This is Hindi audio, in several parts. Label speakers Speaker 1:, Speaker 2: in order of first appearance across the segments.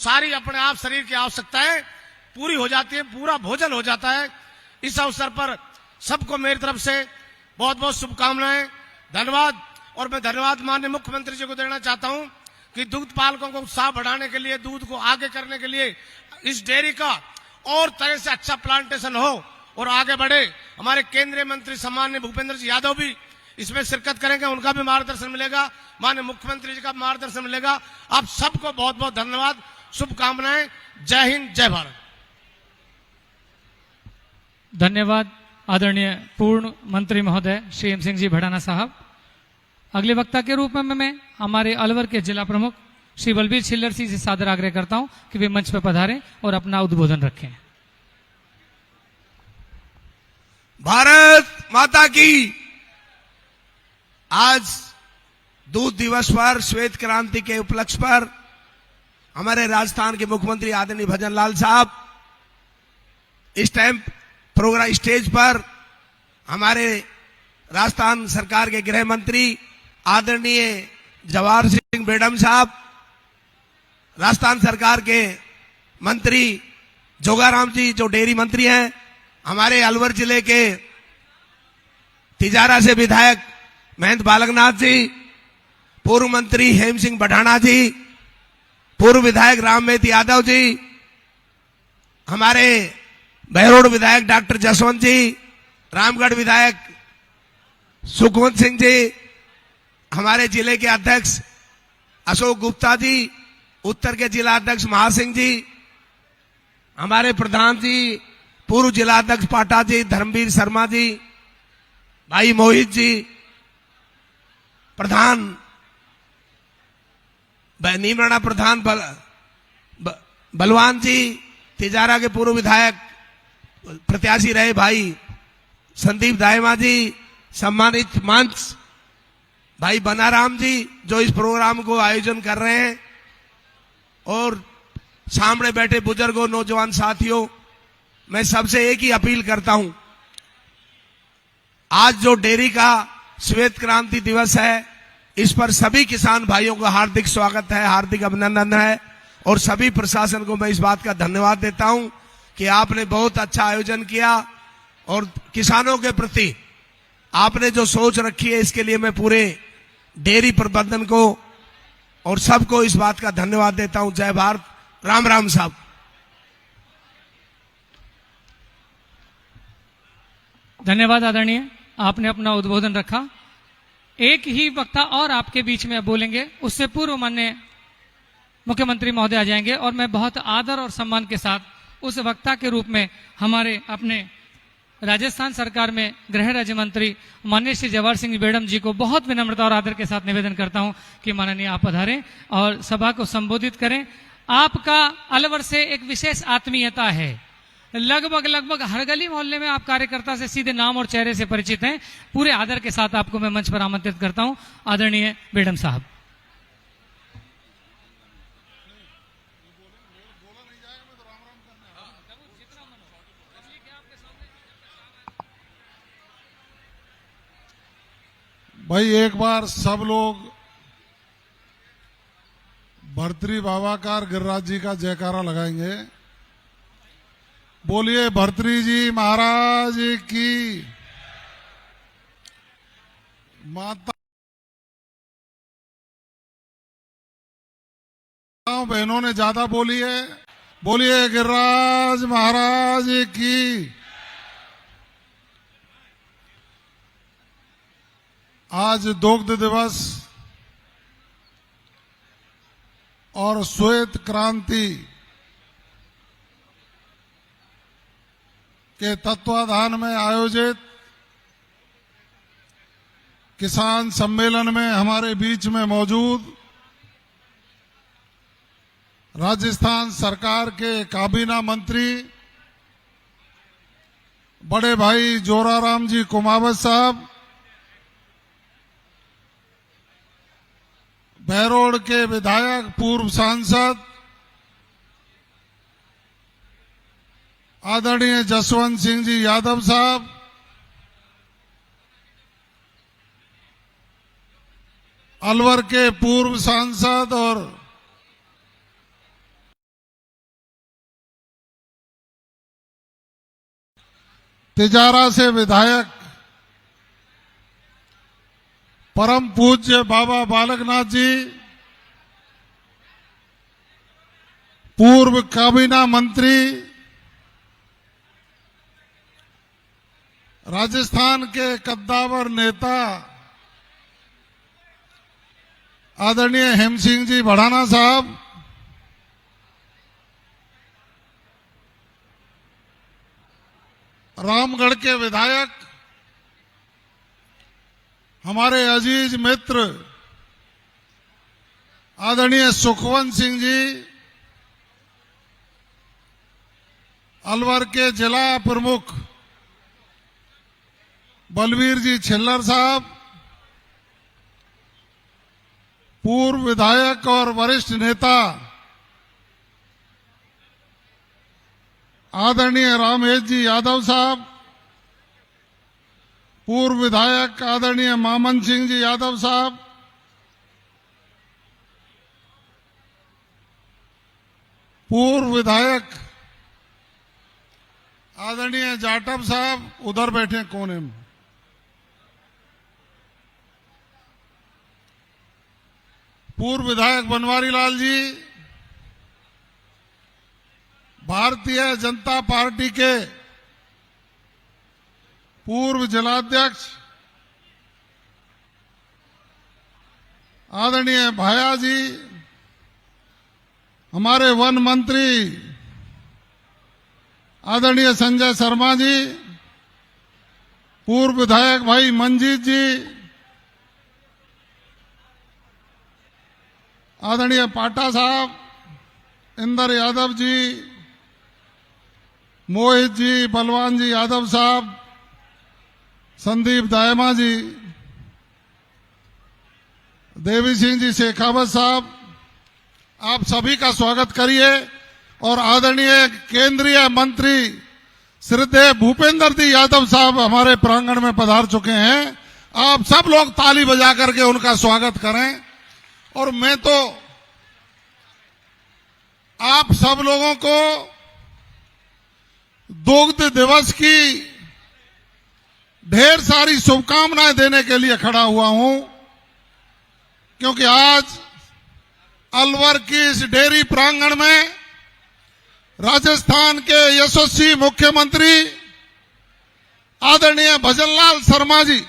Speaker 1: सारी अपने आप शरीर की आवश्यकताएं पूरी हो जाती है, पूरा भोजन हो जाता है। इस अवसर पर सबको मेरी तरफ से बहुत बहुत शुभकामनाएं, धन्यवाद। और मैं धन्यवाद माननीय मुख्यमंत्री जी को देना चाहता हूं कि दूध पालकों को उत्साह बढ़ाने के लिए, दूध को आगे करने के लिए इस डेयरी का और तरह से अच्छा प्लांटेशन हो और आगे बढ़े। हमारे केंद्रीय मंत्री सम्माननीय भूपेंद्र जी यादव भी इसमें शिरकत करेंगे, उनका भी मार्गदर्शन मिलेगा, माननीय मुख्यमंत्री जी का मार्गदर्शन मिलेगा। आप सबको बहुत बहुत धन्यवाद, शुभकामनाएं। जय हिंद, जय भारत।
Speaker 2: धन्यवाद आदरणीय पूर्ण मंत्री महोदय श्री एम सिंह जी भड़ाना साहब। अगले वक्ता के रूप में मैं हमारे अलवर के जिला प्रमुख श्री बलबीर छिल्लर सिंह से सादर आग्रह करता हूं कि वे मंच पर पधारें और अपना उद्बोधन रखें।
Speaker 3: भारत माता की। आज दूध दिवस पर, श्वेत क्रांति के उपलक्ष्य पर हमारे राजस्थान के मुख्यमंत्री आदरणीय भजन लाल साहब इस टाइम प्रोग्राम स्टेज पर, हमारे राजस्थान सरकार के गृह मंत्री आदरणीय जवाहर सिंह बेडम साहब, राजस्थान सरकार के मंत्री जोगाराम जी जो डेयरी मंत्री हैं, हमारे अलवर जिले के तिजारा से विधायक महेंद्र बालकनाथ जी, पूर्व मंत्री हेम सिंह बढ़ाना जी, पूर्व विधायक राममेत यादव जी, हमारे बहरोड विधायक डॉक्टर जसवंत जी, रामगढ़ विधायक सुखवंत सिंह जी, हमारे जिले के अध्यक्ष अशोक गुप्ता जी, उत्तर के जिला अध्यक्ष महासिंह जी, हमारे प्रधान जी पूर्व जिला अध्यक्ष पाटा जी धर्मवीर शर्मा जी, भाई मोहित जी, प्रधान नीमराणा प्रधान बलवान जी, तिजारा के पूर्व विधायक प्रत्याशी रहे भाई संदीप दायमा जी, सम्मानित मंच भाई बनाराम जी जो इस प्रोग्राम को आयोजन कर रहे हैं, और सामने बैठे बुजुर्गों, नौजवान साथियों, मैं सबसे एक ही अपील करता हूं। आज जो डेयरी का श्वेत क्रांति दिवस है, इस पर सभी किसान भाइयों का हार्दिक स्वागत है, हार्दिक अभिनंदन है, और सभी प्रशासन को मैं इस बात का धन्यवाद देता हूं कि आपने बहुत अच्छा आयोजन किया और किसानों के प्रति आपने जो सोच रखी है, इसके लिए मैं पूरे डेयरी प्रबंधन को और सबको इस बात का धन्यवाद देता हूं। जय भारत, राम राम साहब।
Speaker 2: धन्यवाद आदरणीय, आपने अपना उद्बोधन रखा। एक ही वक्ता और आपके बीच में बोलेंगे, उससे पूर्व माननीय मुख्यमंत्री महोदय आ जाएंगे, और मैं बहुत आदर और सम्मान के साथ उस वक्ता के रूप में हमारे अपने राजस्थान सरकार में गृह राज्य मंत्री माननीय श्री जवाहर सिंह बेडम जी को बहुत विनम्रता और आदर के साथ निवेदन करता हूं कि माननीय आप पधारें और सभा को संबोधित करें। आपका अलवर से एक विशेष आत्मीयता है, लगभग हर गली मोहल्ले में आप कार्यकर्ता से सीधे नाम और चेहरे से परिचित हैं। पूरे आदर के साथ आपको मैं मंच पर आमंत्रित करता हूं, आदरणीय बेडम साहब।
Speaker 4: भाई एक बार सब लोग भर्तरी बाबाकार गिरिराज जी का जयकारा लगाएंगे। बोलिए भर्तरी जी महाराज की। माता बहनों ने ज्यादा बोली है, बोलिए गिरिराज महाराज की। आज दुग्ध दिवस और श्वेत क्रांति के तत्वाधान में आयोजित किसान सम्मेलन में हमारे बीच में मौजूद राजस्थान सरकार के काबीना मंत्री बड़े भाई जोराराम जी कुमावत साहब, बहरोड के विधायक पूर्व सांसद आदरणीय जसवंत सिंह जी यादव साहब, अलवर के पूर्व सांसद और तिजारा से विधायक परम पूज्य बाबा बालकनाथ जी, पूर्व काबीना मंत्री, राजस्थान के कद्दावर नेता आदरणीय हेम सिंह जी बढ़ाना साहब, रामगढ़ के विधायक हमारे अजीज मित्र आदरणीय सुखवंत सिंह जी, अलवर के जिला प्रमुख बलवीर जी छिल्लर साहब, पूर्व विधायक और वरिष्ठ नेता आदरणीय रामेश जी यादव साहब, पूर्व विधायक आदरणीय मामन सिंह जी यादव साहब, पूर्व विधायक आदरणीय जाटव साहब, उधर बैठे कोने में, पूर्व विधायक बनवारी लाल जी, भारतीय जनता पार्टी के पूर्व जिलाध्यक्ष आदरणीय भाया जी, हमारे वन मंत्री आदरणीय संजय शर्मा जी, पूर्व विधायक भाई मंजीत जी, आदरणीय पाटा साहब, इंदर यादव जी, मोहित जी, बलवान जी यादव साहब, संदीप दायमा जी, देवी सिंह जी शेखावत साहब, आप सभी का स्वागत करिए। और आदरणीय केंद्रीय मंत्री श्रद्धेय भूपेंद्र जी यादव साहब हमारे प्रांगण में पधार चुके हैं। आप सब लोग ताली बजा करके उनका स्वागत करें। और मैं तो आप सब लोगों को दुग्ध दिवस की ढेर सारी शुभकामनाएं देने के लिए खड़ा हुआ हूं, क्योंकि आज अलवर की इस डेयरी प्रांगण में राजस्थान के यशस्वी मुख्यमंत्री आदरणीय भजनलाल शर्मा जी,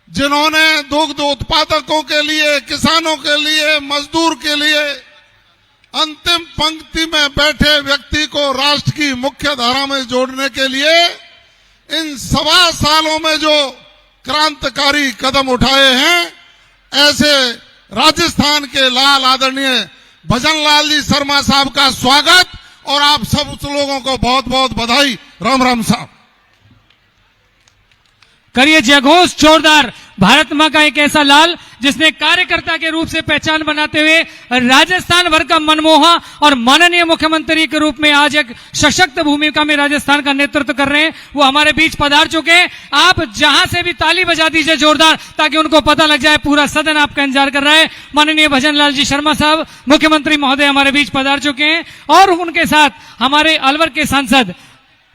Speaker 4: जिन्होंने दुग्ध उत्पादकों के लिए, किसानों के लिए, मजदूर के लिए अंतिम पंक्ति में बैठे व्यक्ति को राष्ट्र की मुख्य धारा में जोड़ने के लिए इन 1.25 सालों में जो क्रांतिकारी कदम उठाए हैं, ऐसे राजस्थान के लाल आदरणीय भजनलाल जी शर्मा साहब का स्वागत और आप सब लोगों को बहुत बहुत बधाई। राम राम साहब।
Speaker 2: करिए जयघोष जोरदार। भारत मां का एक ऐसा लाल जिसने कार्यकर्ता के रूप से पहचान बनाते हुए राजस्थान भर का मनमोहा और माननीय मुख्यमंत्री के रूप में आज एक सशक्त भूमिका में राजस्थान का नेतृत्व कर रहे हैं, वो हमारे बीच पधार चुके हैं। आप जहां से भी ताली बजा दीजिए जोरदार, ताकि उनको पता लग जाए पूरा सदन आपका इंतजार कर रहा है। माननीय भजनलाल जी शर्मा साहब मुख्यमंत्री महोदय हमारे बीच पधार चुके हैं और उनके साथ हमारे अलवर के सांसद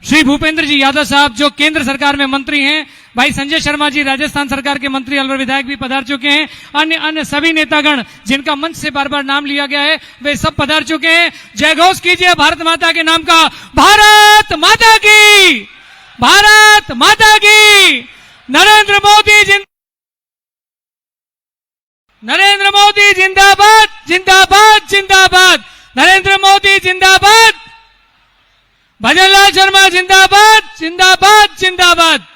Speaker 2: श्री भूपेंद्र जी यादव साहब जो केंद्र सरकार में मंत्री हैं, भाई संजय शर्मा जी राजस्थान सरकार के मंत्री अलवर विधायक भी पधार चुके हैं, अन्य सभी नेतागण जिनका मंच से बार बार नाम लिया गया है वे सब पधार चुके हैं। जय घोष कीजिए भारत माता के नाम का। भारत माता की, भारत माता की। नरेंद्र मोदी जिंदाबाद, जिंदाबाद, जिंदाबाद। नरेंद्र मोदी जिंदाबाद। भजनलाल शर्मा जिंदाबाद, जिंदाबाद, जिंदाबाद।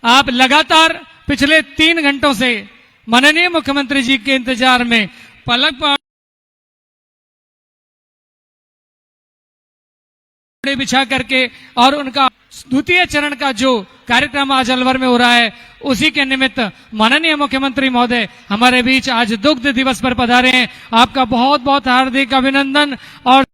Speaker 2: आप लगातार पिछले 3 घंटों से माननीय मुख्यमंत्री जी के इंतजार में पलक बिछा करके और उनका द्वितीय चरण का जो कार्यक्रम आज अलवर में हो रहा है, उसी के निमित्त माननीय मुख्यमंत्री महोदय हमारे बीच आज दुग्ध दिवस पर पधारे हैं। आपका बहुत बहुत हार्दिक अभिनंदन और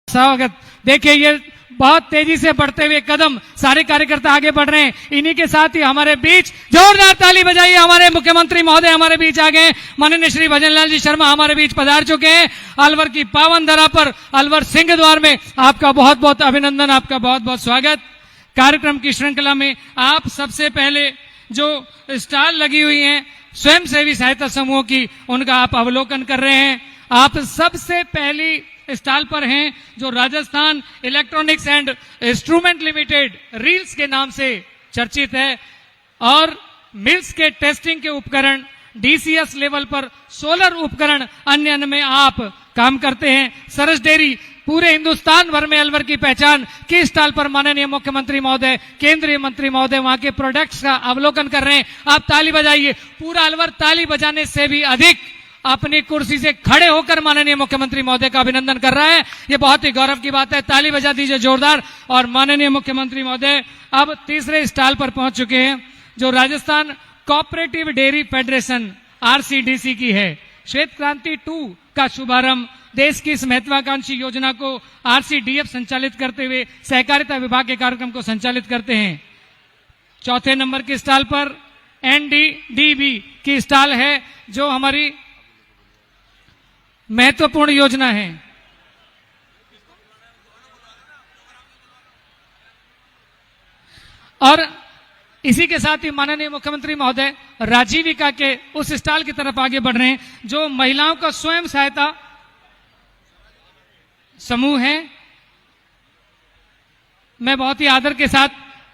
Speaker 2: स्वागत। देखिए ये बहुत तेजी से बढ़ते हुए कदम सारे कार्यकर्ता आगे बढ़ रहे हैं। इन्हीं के साथ ही हमारे बीच जोरदार ताली बजाइए, हमारे मुख्यमंत्री महोदय हमारे बीच आ गए। माननीय श्री भजनलाल जी शर्मा हमारे बीच पधार चुके हैं। अलवर की पावन धरा पर अलवर सिंह द्वार में आपका बहुत बहुत अभिनंदन, आपका बहुत बहुत स्वागत। कार्यक्रम की श्रृंखला में आप सबसे पहले जो स्टॉल लगी हुई हैं स्वयंसेवी सहायता समूह की, उनका आप अवलोकन कर रहे हैं। आप सबसे पहली स्टॉल पर हैं जो Rajasthan electronics and instrument limited reels के नाम से चर्चित है और मिल्स के टेस्टिंग के उपकरण, डीसीएस लेवल पर सोलर उपकरण, अन्य में आप काम करते हैं। सरस डेयरी पूरे हिंदुस्तान भर में अलवर की पहचान की स्टॉल पर माननीय मुख्यमंत्री महोदय, केंद्रीय मंत्री महोदय वहां के प्रोडक्ट्स का अवलोकन कर रहे हैं। आप ताली बजाइए। पूरा अलवर ताली बजाने से भी अधिक अपनी कुर्सी से खड़े होकर माननीय मुख्यमंत्री महोदय का अभिनंदन कर रहा है। ये बहुत ही गौरव की बात है। ताली बजा दीजिए जोरदार। और माननीय मुख्यमंत्री महोदय अब तीसरे स्टॉल पर पहुंच चुके हैं जो Rajasthan cooperative dairy federation RCDC की है। श्वेत क्रांति 2 का शुभारंभ देश की इस महत्वाकांक्षी योजना को आरसीडीएफ संचालित करते हुए सहकारिता विभाग के कार्यक्रम को संचालित करते हैं। चौथे नंबर के स्टॉल पर एनडीडीबी की स्टॉल है जो हमारी महत्वपूर्ण योजना है। और इसी के साथ ही माननीय मुख्यमंत्री महोदय राजीविका के उस स्टॉल की तरफ आगे बढ़ रहे हैं जो महिलाओं का स्वयं सहायता समूह है। मैं बहुत ही आदर के साथ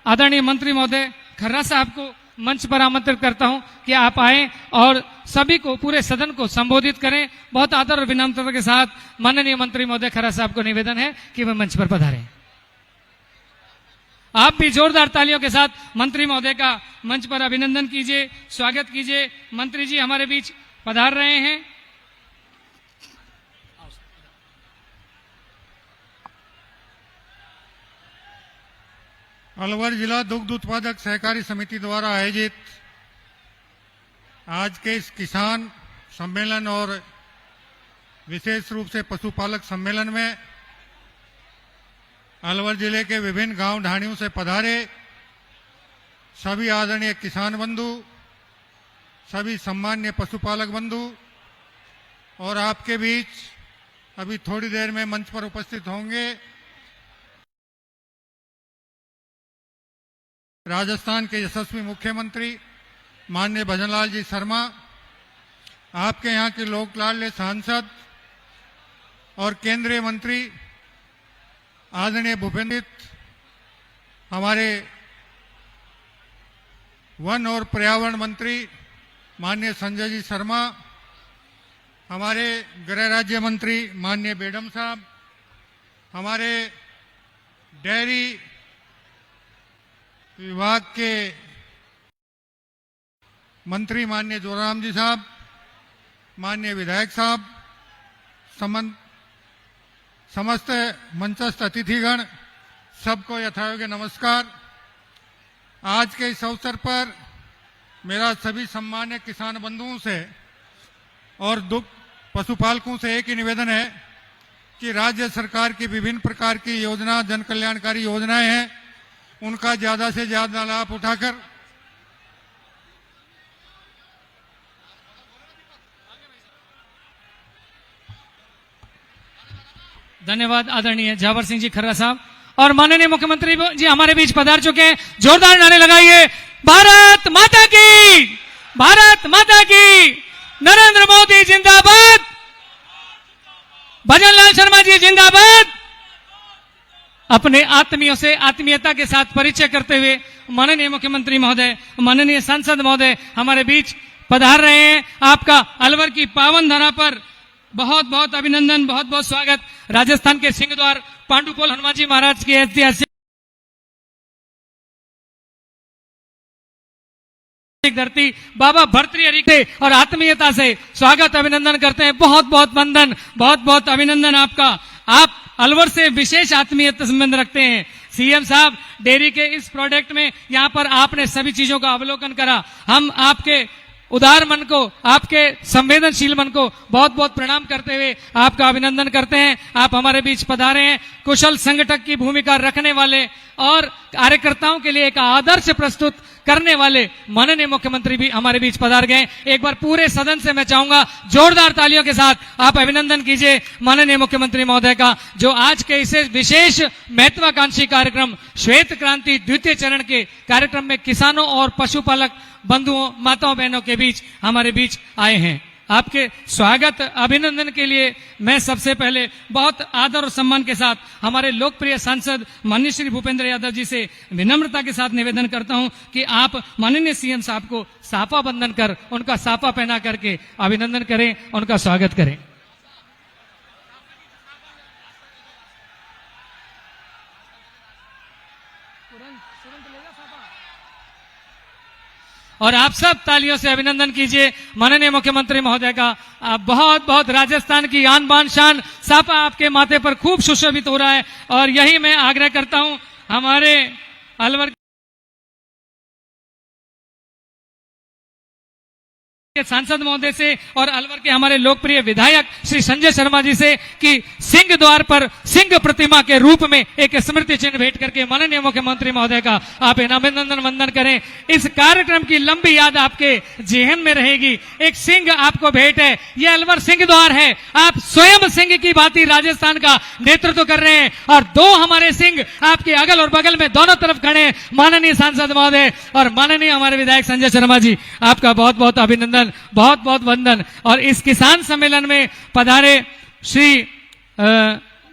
Speaker 2: आदरणीय मंत्री महोदय खर्रा साहब को मंच पर आमंत्रित करता हूं कि आप आए और सभी को, पूरे सदन को संबोधित करें। बहुत आदर और विनम्रता के साथ माननीय मंत्री महोदय खर्रा साहब को निवेदन है कि वे मंच पर पधारें। आप भी जोरदार तालियों के साथ मंत्री महोदय का मंच पर अभिनंदन कीजिए, स्वागत कीजिए। मंत्री जी हमारे बीच पधार रहे हैं।
Speaker 5: अलवर जिला दुग्ध उत्पादक सहकारी समिति द्वारा आयोजित आज के इस किसान सम्मेलन और विशेष रूप से पशुपालक सम्मेलन में अलवर जिले के विभिन्न गांव ढाणियों से पधारे सभी आदरणीय किसान बंधु, सभी सम्मान्य पशुपालक बंधु और आपके बीच अभी थोड़ी देर में मंच पर उपस्थित होंगे राजस्थान के यशस्वी मुख्यमंत्री माननीय भजनलाल जी शर्मा, आपके यहाँ के लोक लाडले सांसद और केंद्रीय मंत्री आदरणीय भूपेंद्र, हमारे वन और पर्यावरण मंत्री माननीय संजय जी शर्मा, हमारे गृह राज्य मंत्री माननीय बेडम साहब, हमारे डेयरी विभाग के मंत्री माननीय जोराम जी साहब, माननीय विधायक साहब, समस्त मंचस्थ अतिथिगण, सबको यथायोग्य नमस्कार। आज के इस अवसर पर मेरा सभी सम्मान्य किसान बंधुओं से और पशुपालकों से एक ही निवेदन है कि राज्य सरकार की विभिन्न प्रकार की योजना, जन कल्याणकारी योजनाएं हैं, उनका ज्यादा से ज्यादा लाभ उठाकर
Speaker 2: धन्यवाद आदरणीय जावर सिंह जी खर्रा साहब। और माननीय मुख्यमंत्री जी हमारे बीच पधार चुके हैं। जोरदार नारे लगाइए। भारत माता की, भारत माता की, नरेंद्र मोदी जिंदाबाद, भजनलाल शर्मा जी जिंदाबाद। अपने आत्मीयों से आत्मीयता के साथ परिचय करते हुए माननीय मुख्यमंत्री महोदय, माननीय सांसद महोदय हमारे बीच पधार रहे हैं। आपका अलवर की पावन धरा पर बहुत बहुत अभिनंदन, बहुत बहुत स्वागत। राजस्थान के सिंहद्वार पांडुपोल हनुमान जी महाराज की ऐतिहासिक धरती बाबा भर्तृहरि के और आत्मीयता से स्वागत अभिनंदन करते हैं। बहुत बहुत वंदन, बहुत बहुत अभिनंदन आपका। आप अलवर से विशेष आत्मीयता संबंध रखते हैं। सीएम साहब, डेयरी के इस प्रोडक्ट में यहाँ पर आपने सभी चीजों का अवलोकन करा। हम आपके उदार मन को, आपके संवेदनशील मन को बहुत बहुत प्रणाम करते हुए आपका अभिनंदन करते हैं। आप हमारे बीच पधारे हैं, कुशल संगठक की भूमिका रखने वाले और कार्यकर्ताओं के लिए एक आदर्श प्रस्तुत करने वाले माननीय मुख्यमंत्री भी हमारे बीच पधार गए। एक बार पूरे सदन से मैं चाहूंगा जोरदार तालियों के साथ आप अभिनंदन कीजिए माननीय मुख्यमंत्री महोदय का, जो आज के इसे विशेष महत्वाकांक्षी कार्यक्रम श्वेत क्रांति द्वितीय चरण के कार्यक्रम में किसानों और पशुपालक बंधुओं, माताओं, बहनों के बीच हमारे बीच आए हैं। आपके स्वागत अभिनंदन के लिए मैं सबसे पहले बहुत आदर और सम्मान के साथ हमारे लोकप्रिय सांसद माननीय श्री भूपेंद्र यादव जी से विनम्रता के साथ निवेदन करता हूं कि आप माननीय सीएम साहब को साफा बंधन कर, उनका साफा पहना करके अभिनंदन करें, उनका स्वागत करें। और आप सब तालियों से अभिनंदन कीजिए माननीय मुख्यमंत्री महोदय का। आप बहुत बहुत राजस्थान की आन बान शान साफा आपके माथे पर खूब सुशोभित हो रहा है। और यही मैं आग्रह करता हूं हमारे अलवर के सांसद महोदय से और अलवर के हमारे लोकप्रिय विधायक श्री संजय शर्मा जी से कि सिंह द्वार पर सिंह प्रतिमा के रूप में एक स्मृति चिन्ह भेंट करके माननीय मुख्यमंत्री महोदय का आप अभिनंदन वंदन करें। इस कार्यक्रम की लंबी याद आपके जेहन में रहेगी। एक सिंह आपको भेंट है, यह अलवर सिंह द्वार है। आप स्वयं सिंह की भांति राजस्थान का नेतृत्व कर रहे हैं और दो हमारे सिंह आपके अगल और बगल में दोनों तरफ खड़े हैं, माननीय सांसद महोदय और माननीय हमारे विधायक संजय शर्मा जी। आपका बहुत बहुत अभिनंदन, बहुत बहुत वंदन। और इस किसान सम्मेलन में पधारे श्री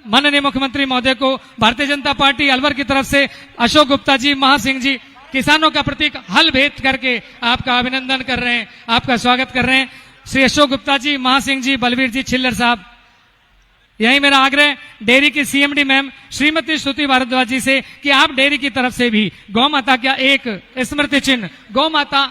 Speaker 2: माननीय मुख्यमंत्री महोदय को भारतीय जनता पार्टी अलवर की तरफ से अशोक गुप्ता जी, महासिंह जी किसानों का प्रतीक हल भेंट करके आपका अभिनंदन कर रहे हैं, आपका स्वागत कर रहे हैं। श्री अशोक गुप्ता जी, महासिंह जी, बलवीर जी, छिल्लर साहब, यही मेरा आग्रह डेयरी की सीएमडी मैम श्रीमती श्रुति भारद्वाज जी से कि आप डेयरी की तरफ से भी गौ माता का एक स्मृति चिन्ह, गौ माता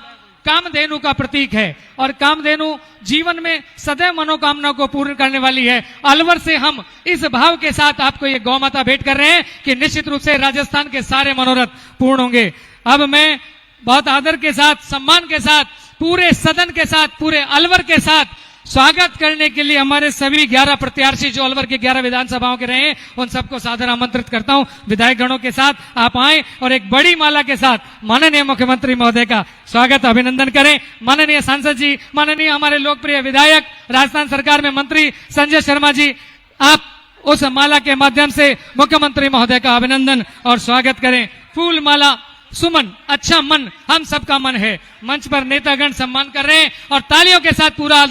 Speaker 2: कामधेनु का प्रतीक है और कामधेनु जीवन में सदैव मनोकामना को पूर्ण करने वाली है। अलवर से हम इस भाव के साथ आपको ये गौ माता भेंट कर रहे हैं कि निश्चित रूप से राजस्थान के सारे मनोरथ पूर्ण होंगे। अब मैं बहुत आदर के साथ, सम्मान के साथ, पूरे सदन के साथ, पूरे अलवर के साथ स्वागत करने के लिए हमारे सभी 11 प्रत्याशी जो अलवर के 11 विधानसभाओं के रहे हैं उन सबको सादर आमंत्रित करता हूं। विधायक गणों के साथ आप आए और एक बड़ी माला के साथ माननीय मुख्यमंत्री महोदय का स्वागत अभिनंदन करें। माननीय सांसद जी, माननीय हमारे लोकप्रिय विधायक, राजस्थान सरकार में मंत्री संजय शर्मा जी, आप उस माला के माध्यम से मुख्यमंत्री महोदय का अभिनंदन और स्वागत करें। फूल माला, सुमन, अच्छा मन हम सबका मन है। मंच पर नेतागण सम्मान कर रहे हैं और तालियों के साथ पूरा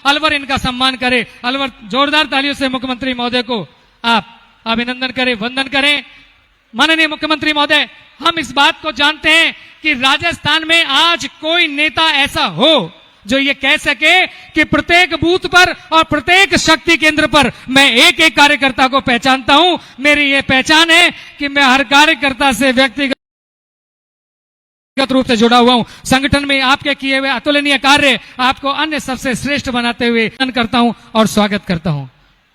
Speaker 2: अलवर इनका सम्मान करे। अलवर जोरदार तालियों से मुख्यमंत्री महोदय को आप अभिनंदन करें, वंदन करें। माननीय मुख्यमंत्री महोदय, हम इस बात को जानते हैं कि राजस्थान में आज कोई नेता ऐसा हो जो ये कह सके कि प्रत्येक बूथ पर और प्रत्येक शक्ति केंद्र पर मैं एक एक कार्यकर्ता को पहचानता हूं। मेरी ये पहचान है कि मैं हर कार्यकर्ता से व्यक्तिगत रूप से जुड़ा हुआ हूं। संगठन में आपके किए हुए अतुलनीय कार्य आपको अन्य सबसे श्रेष्ठ बनाते हुए करता हूं और स्वागत करता हूं।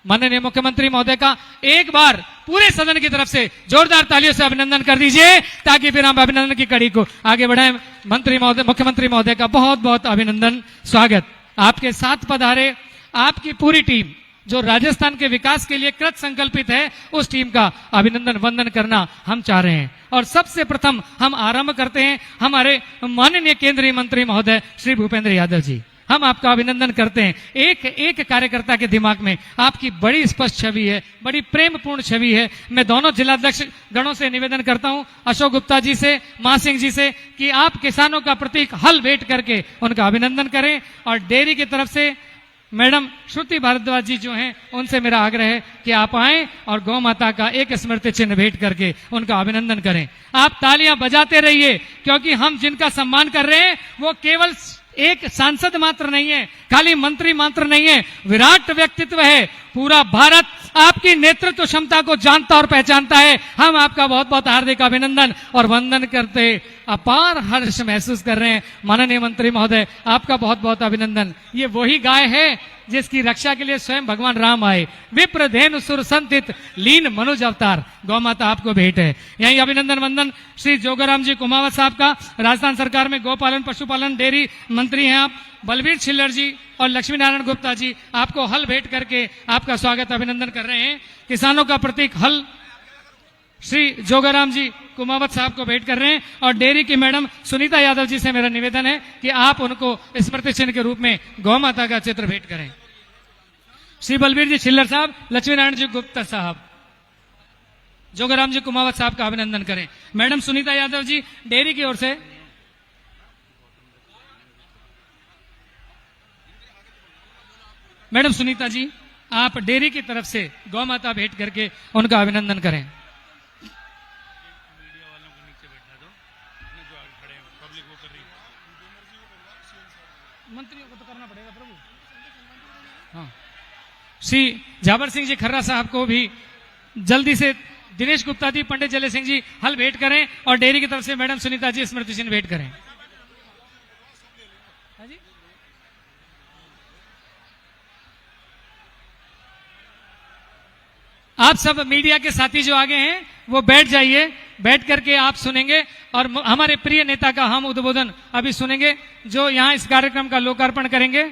Speaker 2: माननीय मुख्यमंत्री महोदय का एक बार पूरे सदन की तरफ से जोरदार तालियों से अभिनंदन कर दीजिए ताकि फिर हम अभिनंदन की कड़ी को आगे बढ़ाएं। मंत्री महोदय, मुख्यमंत्री महोदय का बहुत बहुत अभिनंदन, स्वागत। आपके साथ पधारे आपकी पूरी टीम जो राजस्थान के विकास के लिए कृत संकल्पित है, उस टीम का अभिनंदन वंदन करना हम चाह रहे हैं। और सबसे प्रथम हम आरंभ करते हैं हमारे माननीय केंद्रीय मंत्री महोदय श्री भूपेंद्र यादव जी। हम आपका अभिनंदन करते हैं। एक एक कार्यकर्ता के दिमाग में आपकी बड़ी स्पष्ट छवि है, बड़ी प्रेमपूर्ण छवि है। मैं दोनों जिलाध्यक्ष गणों से निवेदन करता हूं, अशोक गुप्ता जी से, महासिंह जी से, कि आप किसानों का प्रतीक हल भेंट करके उनका अभिनंदन करें। और डेयरी की तरफ से मैडम श्रुति भारद्वाज जी जो हैं, उनसे मेरा आग्रह है कि आप आएं और गौ माता का एक स्मृति चिन्ह भेंट करके उनका अभिनंदन करें। आप तालियां बजाते रहिए क्योंकि हम जिनका सम्मान कर रहे हैं वो केवल एक सांसद मात्र नहीं है, खाली मंत्री मात्र नहीं है, विराट व्यक्तित्व है। पूरा भारत आपकी नेतृत्व क्षमता को जानता और पहचानता है। हम आपका बहुत बहुत हार्दिक अभिनंदन और वंदन करते अपार हर्ष महसूस कर रहे हैं। माननीय मंत्री महोदय, आपका बहुत बहुत अभिनंदन। ये वही गाय है जिसकी रक्षा के लिए स्वयं भगवान राम आए। विप्र धेनु सुर संतित लीन मनुज अवतार, गौ माता आपको भेंट है। यही अभिनंदन वंदन श्री जोगाराम जी कुमावत साहब का, राजस्थान सरकार में गोपालन पशुपालन डेयरी मंत्री हैं आप। बलबीर छिल्लर जी और लक्ष्मी नारायण गुप्ता जी आपको हल भेंट करके आपका स्वागत अभिनंदन कर रहे हैं। किसानों का प्रतीक हल श्री जोगाराम जी कुमावत साहब को भेंट कर रहे हैं। और डेयरी की मैडम सुनीता यादव जी से मेरा निवेदन है कि आप उनको स्मृति चिन्ह के रूप में गौ माता का चित्र भेंट करें। श्री बलबीर जी छिल्लर साहब, लक्ष्मी नारायण जी गुप्ता साहब, जोगाराम जी कुमावत साहब का अभिनंदन करें। मैडम सुनीता यादव जी डेयरी की ओर से, मैडम सुनीता जी आप डेयरी की तरफ से गौ माता भेंट करके उनका अभिनंदन करें। मंत्रियों को तो करना पड़ेगा प्रभु। हाँ, श्री झाबर सिंह जी खर्रा साहब को भी जल्दी से दिनेश गुप्ता जी, पंडित जले सिंह जी हल भेंट करें और डेयरी की तरफ से मैडम सुनीता जी स्मृति चिन्ह भेंट करें। हाँ जी? आप सब मीडिया के साथी जो आगे हैं वो बैठ जाइए, बैठ करके आप सुनेंगे और हमारे प्रिय नेता का हम उद्बोधन अभी सुनेंगे जो यहाँ इस कार्यक्रम का लोकार्पण करेंगे।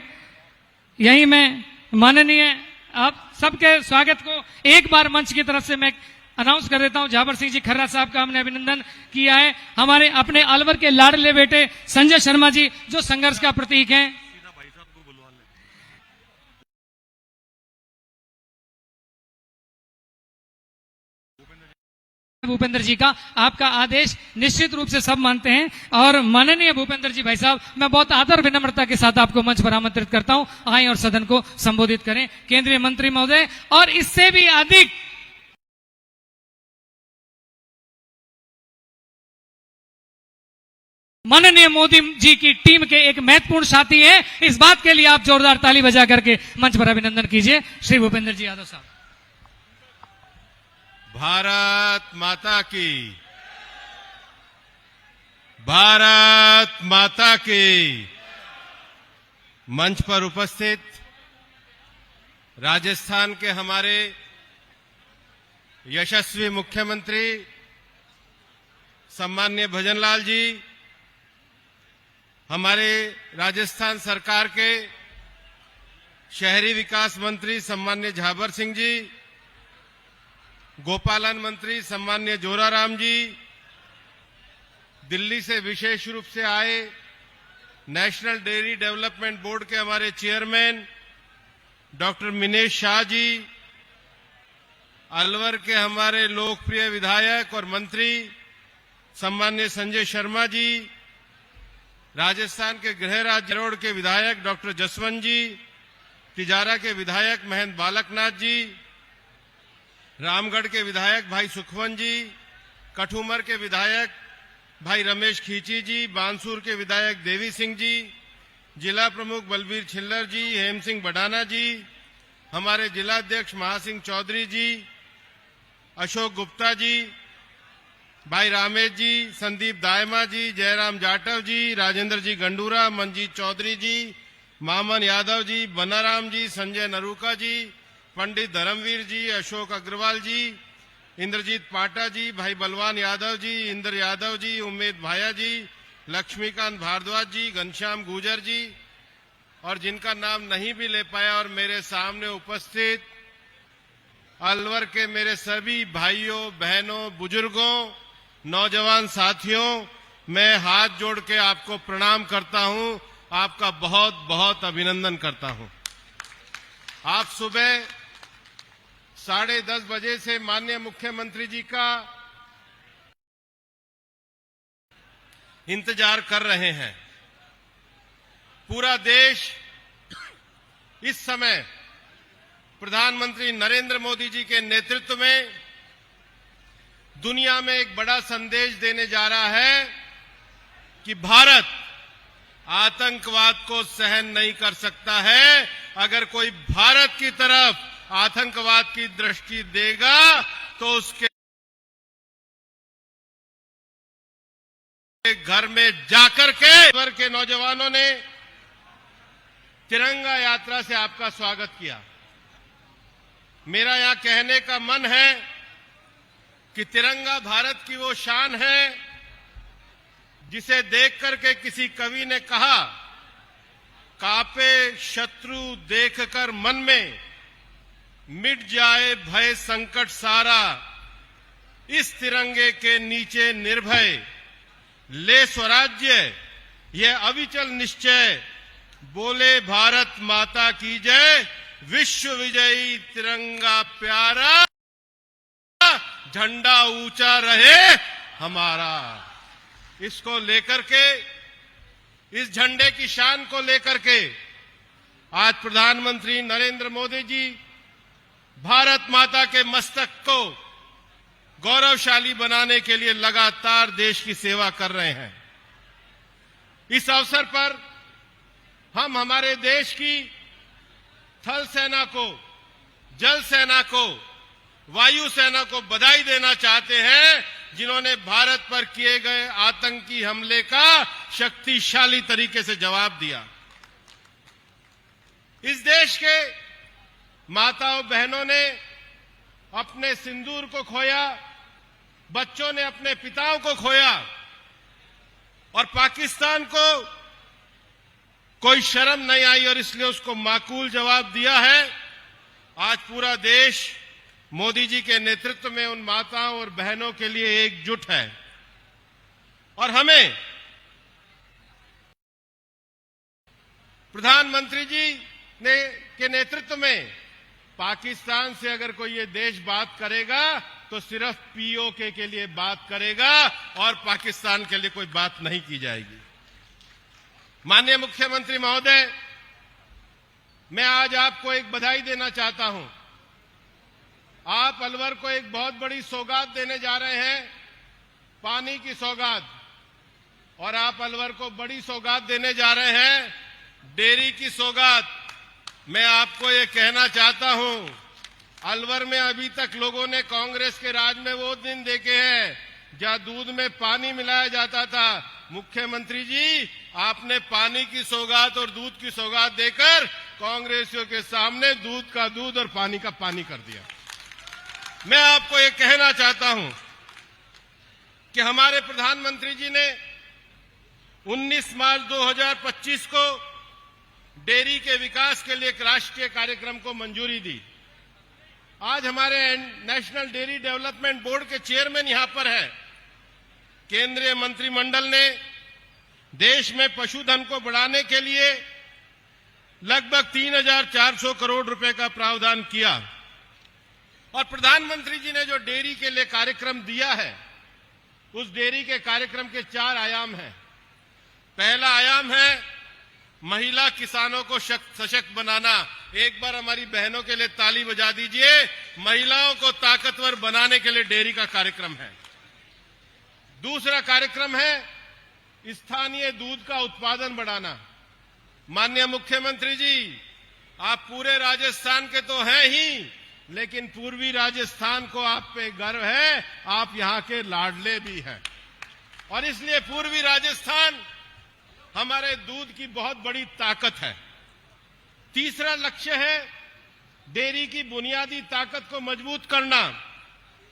Speaker 2: यही मैं माननीय आप सबके स्वागत को एक बार मंच की तरफ से मैं अनाउंस कर देता हूं। झाबर सिंह जी खर्रा साहब का हमने अभिनंदन किया है। हमारे अपने अलवर के लाडले बेटे संजय शर्मा जी जो संघर्ष का प्रतीक हैं, भूपेंद्र जी का आपका आदेश निश्चित रूप से सब मानते हैं। और माननीय भूपेंद्र जी भाई साहब, मैं बहुत आदर विनम्रता के साथ आपको मंच पर आमंत्रित करता हूं, आए और सदन को संबोधित करें। केंद्रीय मंत्री महोदय और इससे भी अधिक माननीय मोदी जी की टीम के एक महत्वपूर्ण साथी हैं, इस बात के लिए आप जोरदार ताली बजा करके मंच पर अभिनंदन कीजिए श्री भूपेंद्र जी यादव साहब।
Speaker 6: भारत माता की, भारत माता की। मंच पर उपस्थित राजस्थान के हमारे यशस्वी मुख्यमंत्री सम्माननीय भजनलाल जी, हमारे राजस्थान सरकार के शहरी विकास मंत्री सम्माननीय झाबर सिंह जी, गोपालन मंत्री सम्माननीय जोराराम जी, दिल्ली से विशेष रूप से आए नेशनल डेयरी डेवलपमेंट बोर्ड के हमारे चेयरमैन डॉक्टर मिनेश शाह जी, अलवर के हमारे लोकप्रिय विधायक और मंत्री सम्माननीय संजय शर्मा जी, राजस्थान के गृह राज्य जलोड़ के विधायक डॉक्टर जसवंत जी, तिजारा के विधायक महेंद्र बालकनाथ जी, रामगढ़ के विधायक भाई सुखवंत जी, कठुमर के विधायक भाई रमेश खींची जी, बांसुर के विधायक देवी सिंह जी, जिला प्रमुख बलबीर छिल्लर जी, हेम सिंह बढ़ाना जी, हमारे जिलाध्यक्ष महासिंह चौधरी जी, अशोक गुप्ता जी, भाई रामेश जी, संदीप दायमा जी, जयराम जाटव जी, राजेंद्र जी गंडूरा, मंजीत चौधरी जी, मामन यादव जी, बनाराम जी, संजय नरूका जी, पंडित धर्मवीर जी, अशोक अग्रवाल जी, इंद्रजीत पाटा जी, भाई बलवान यादव जी, इंद्र यादव जी, उम्मेद भाया जी, लक्ष्मीकांत भारद्वाज जी, घनश्याम गुजर जी, और जिनका नाम नहीं भी ले पाया और मेरे सामने उपस्थित अलवर के मेरे सभी भाइयों बहनों बुजुर्गों नौजवान साथियों, मैं हाथ जोड़ के आपको प्रणाम करता हूं, आपका बहुत बहुत अभिनंदन करता हूं। आप सुबह 10:30 बजे से माननीय मुख्यमंत्री जी का इंतजार कर रहे हैं। पूरा देश इस समय प्रधानमंत्री नरेंद्र मोदी जी के नेतृत्व में दुनिया में एक बड़ा संदेश देने जा रहा है कि भारत आतंकवाद को सहन नहीं कर सकता है। अगर कोई भारत की तरफ आतंकवाद की दृष्टि देगा तो उसके घर में जाकर के अलवर के नौजवानों ने तिरंगा यात्रा से आपका स्वागत किया। मेरा यहां कहने का मन है कि तिरंगा भारत की वो शान है जिसे देख करके किसी कवि ने कहा, कापे शत्रु देखकर मन में, मिट जाए भय संकट सारा, इस तिरंगे के नीचे निर्भय ले स्वराज्य, यह अविचल निश्चय, बोले भारत माता की जय, विश्व विजयी तिरंगा प्यारा, झंडा ऊंचा रहे हमारा। इसको लेकर के, इस झंडे की शान को लेकर के आज प्रधानमंत्री नरेंद्र मोदी जी भारत माता के मस्तक को गौरवशाली बनाने के लिए लगातार देश की सेवा कर रहे हैं। इस अवसर पर हम हमारे देश की थल सेना को, जल सेना को, वायु सेना को बधाई देना चाहते हैं, जिन्होंने भारत पर किए गए आतंकी हमले का शक्तिशाली तरीके से जवाब दिया। इस देश के माताओं बहनों ने अपने सिंदूर को खोया, बच्चों ने अपने पिताओं को खोया, और पाकिस्तान को कोई शर्म नहीं आई और इसलिए उसको माकूल जवाब दिया है। आज पूरा देश मोदी जी के नेतृत्व में उन माताओं और बहनों के लिए एकजुट है और हमें प्रधानमंत्री जी के नेतृत्व में पाकिस्तान से अगर कोई ये देश बात करेगा तो सिर्फ पीओके के लिए बात करेगा और पाकिस्तान के लिए कोई बात नहीं की जाएगी। माननीय मुख्यमंत्री महोदय, मैं आज आपको एक बधाई देना चाहता हूं। आप अलवर को एक बहुत बड़ी सौगात देने जा रहे हैं, पानी की सौगात, और आप अलवर को बड़ी सौगात देने जा रहे हैं, डेयरी की सौगात। मैं आपको ये कहना चाहता हूं, अलवर में अभी तक लोगों ने कांग्रेस के राज में वो दिन देखे हैं जहां दूध में पानी मिलाया जाता था। मुख्यमंत्री जी, आपने पानी की सौगात और दूध की सौगात देकर कांग्रेसियों के सामने दूध का दूध और पानी का पानी कर दिया। मैं आपको ये कहना चाहता हूं कि हमारे प्रधानमंत्री जी ने 19 मार्च 2025 को डेयरी के विकास के लिए एक राष्ट्रीय कार्यक्रम को मंजूरी दी। आज हमारे नेशनल डेयरी डेवलपमेंट बोर्ड के चेयरमैन यहां पर है। केंद्रीय मंत्रिमंडल ने देश में पशुधन को बढ़ाने के लिए लगभग 3,400 करोड़ रुपए का प्रावधान किया और प्रधानमंत्री जी ने जो डेयरी के लिए कार्यक्रम दिया है, उस डेयरी के कार्यक्रम के 4 आयाम हैं। पहला आयाम है महिला किसानों को सशक्त बनाना। एक बार हमारी बहनों के लिए ताली बजा दीजिए। महिलाओं को ताकतवर बनाने के लिए डेयरी का कार्यक्रम है। दूसरा कार्यक्रम है स्थानीय दूध का उत्पादन बढ़ाना। माननीय मुख्यमंत्री जी, आप पूरे राजस्थान के तो हैं ही, लेकिन पूर्वी राजस्थान को आप पे गर्व है, आप यहां के लाडले भी हैं और इसलिए पूर्वी राजस्थान हमारे दूध की बहुत बड़ी ताकत है। तीसरा लक्ष्य है डेयरी की बुनियादी ताकत को मजबूत करना